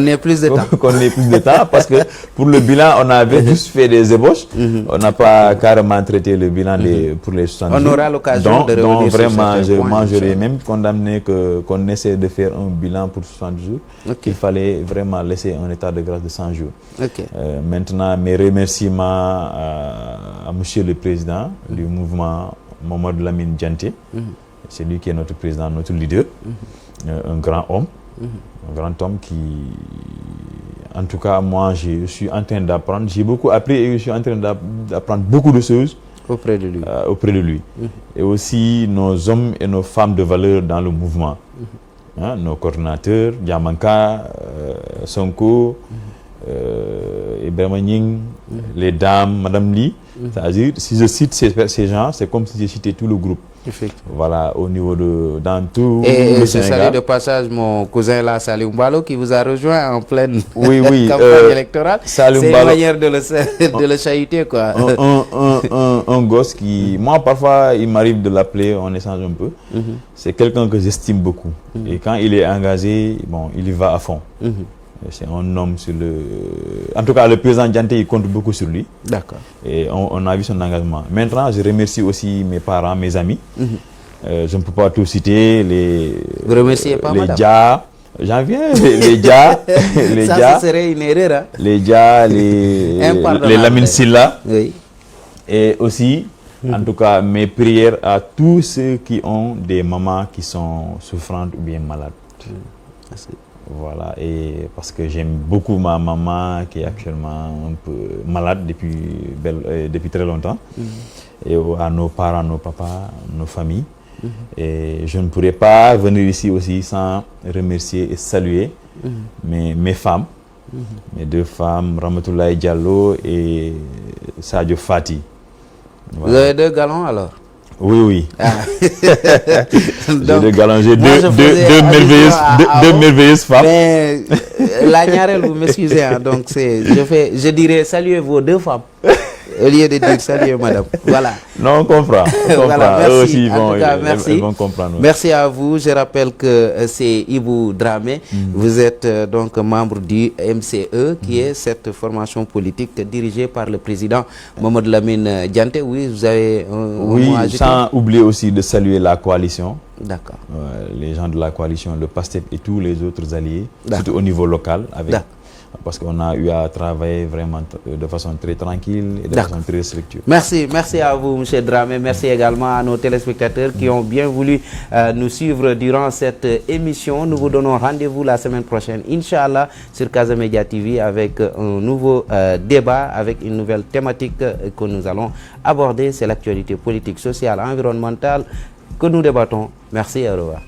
[SPEAKER 1] ait plus de temps.
[SPEAKER 2] Qu'on ait plus de temps, parce que pour le bilan, on avait juste fait des ébauches. On n'a pas carrément traité le bilan pour les 70 jours.
[SPEAKER 1] On aura l'occasion de revenir sur
[SPEAKER 2] vraiment,
[SPEAKER 1] certains points,
[SPEAKER 2] j'aurais même condamné qu'on essaie de faire un bilan pour 60 jours. Okay. Il fallait vraiment laisser un état de grâce de 100 jours.
[SPEAKER 1] Okay.
[SPEAKER 2] Maintenant, mes remerciements à Monsieur le Président du mouvement Mamadou Lamine Dianté. C'est lui qui est notre président, notre leader. Un grand homme, un grand homme qui, en tout cas, moi, je suis en train d'apprendre. J'ai beaucoup appris et je suis en train d'apprendre beaucoup de choses
[SPEAKER 1] auprès de lui.
[SPEAKER 2] Et aussi nos hommes et nos femmes de valeur dans le mouvement. Nos coordinateurs, Diamanka, Sonko, Ibrahima Ning, les dames, Madame Lee. C'est-à-dire, si je cite ces gens, c'est comme si je citais tout le groupe. Voilà, au niveau dans tout
[SPEAKER 1] le Sénégal. Je salue de passage mon cousin là, Salim Mbalo, qui vous a rejoint en pleine campagne électorale. C'est une manière de le chahuter, quoi.
[SPEAKER 2] Un gosse qui, moi parfois, il m'arrive de l'appeler, on échange un peu. C'est quelqu'un que j'estime beaucoup. Et quand il est engagé, bon, il y va à fond. C'est un homme sur le... En tout cas, le président Dianté, il compte beaucoup sur lui.
[SPEAKER 1] D'accord.
[SPEAKER 2] Et on a vu son engagement. Maintenant, je remercie aussi mes parents, mes amis. Je ne peux pas tout citer.
[SPEAKER 1] Vous remerciez pas, madame?
[SPEAKER 2] J'en viens. Les Dia.
[SPEAKER 1] Ça, ce serait une erreur. Hein?
[SPEAKER 2] Les Dia, les Lamine Silla.
[SPEAKER 1] Oui.
[SPEAKER 2] Et aussi, en tout cas, mes prières à tous ceux qui ont des mamans qui sont souffrantes ou bien malades.
[SPEAKER 1] Merci.
[SPEAKER 2] Voilà, et parce que j'aime beaucoup ma maman qui est actuellement un peu malade depuis très longtemps. Et à nos parents, nos papas, nos familles. Et je ne pourrais pas venir ici aussi sans remercier et saluer mes femmes, mes 2 femmes, Ramatoulaye Diallo et Sadio Fati.
[SPEAKER 1] Voilà. Vous avez 2 galons alors?
[SPEAKER 2] Oui.
[SPEAKER 1] Ah.
[SPEAKER 2] J'ai 2 galons, j'ai deux merveilleuses femmes.
[SPEAKER 1] Mais la Niarel, vous m'excusez, hein, donc je dirais saluez vos 2 femmes. Au lieu de dire salut madame. Voilà.
[SPEAKER 2] Non, on comprend.
[SPEAKER 1] Voilà, merci.
[SPEAKER 2] Eux aussi,
[SPEAKER 1] merci.
[SPEAKER 2] Ils vont comprendre.
[SPEAKER 1] Merci à vous. Je rappelle que c'est Ibou Dramé. Vous êtes donc membre du MCE, qui est cette formation politique dirigée par le président Mamadou Lamine Dianté. Oui, vous avez
[SPEAKER 2] oui, sans oublier aussi de saluer la coalition.
[SPEAKER 1] D'accord.
[SPEAKER 2] Les gens de la coalition, le PASTEF et tous les autres alliés, surtout au niveau local, parce qu'on a eu à travailler vraiment de façon très tranquille et de façon très respectueuse.
[SPEAKER 1] Merci à vous, M. Dramé. Merci également à nos téléspectateurs qui ont bien voulu nous suivre durant cette émission. Nous vous donnons rendez-vous la semaine prochaine, Inch'Allah, sur Casamedia TV avec un nouveau débat, avec une nouvelle thématique que nous allons aborder. C'est l'actualité politique, sociale, environnementale que nous débattons. Merci et au revoir.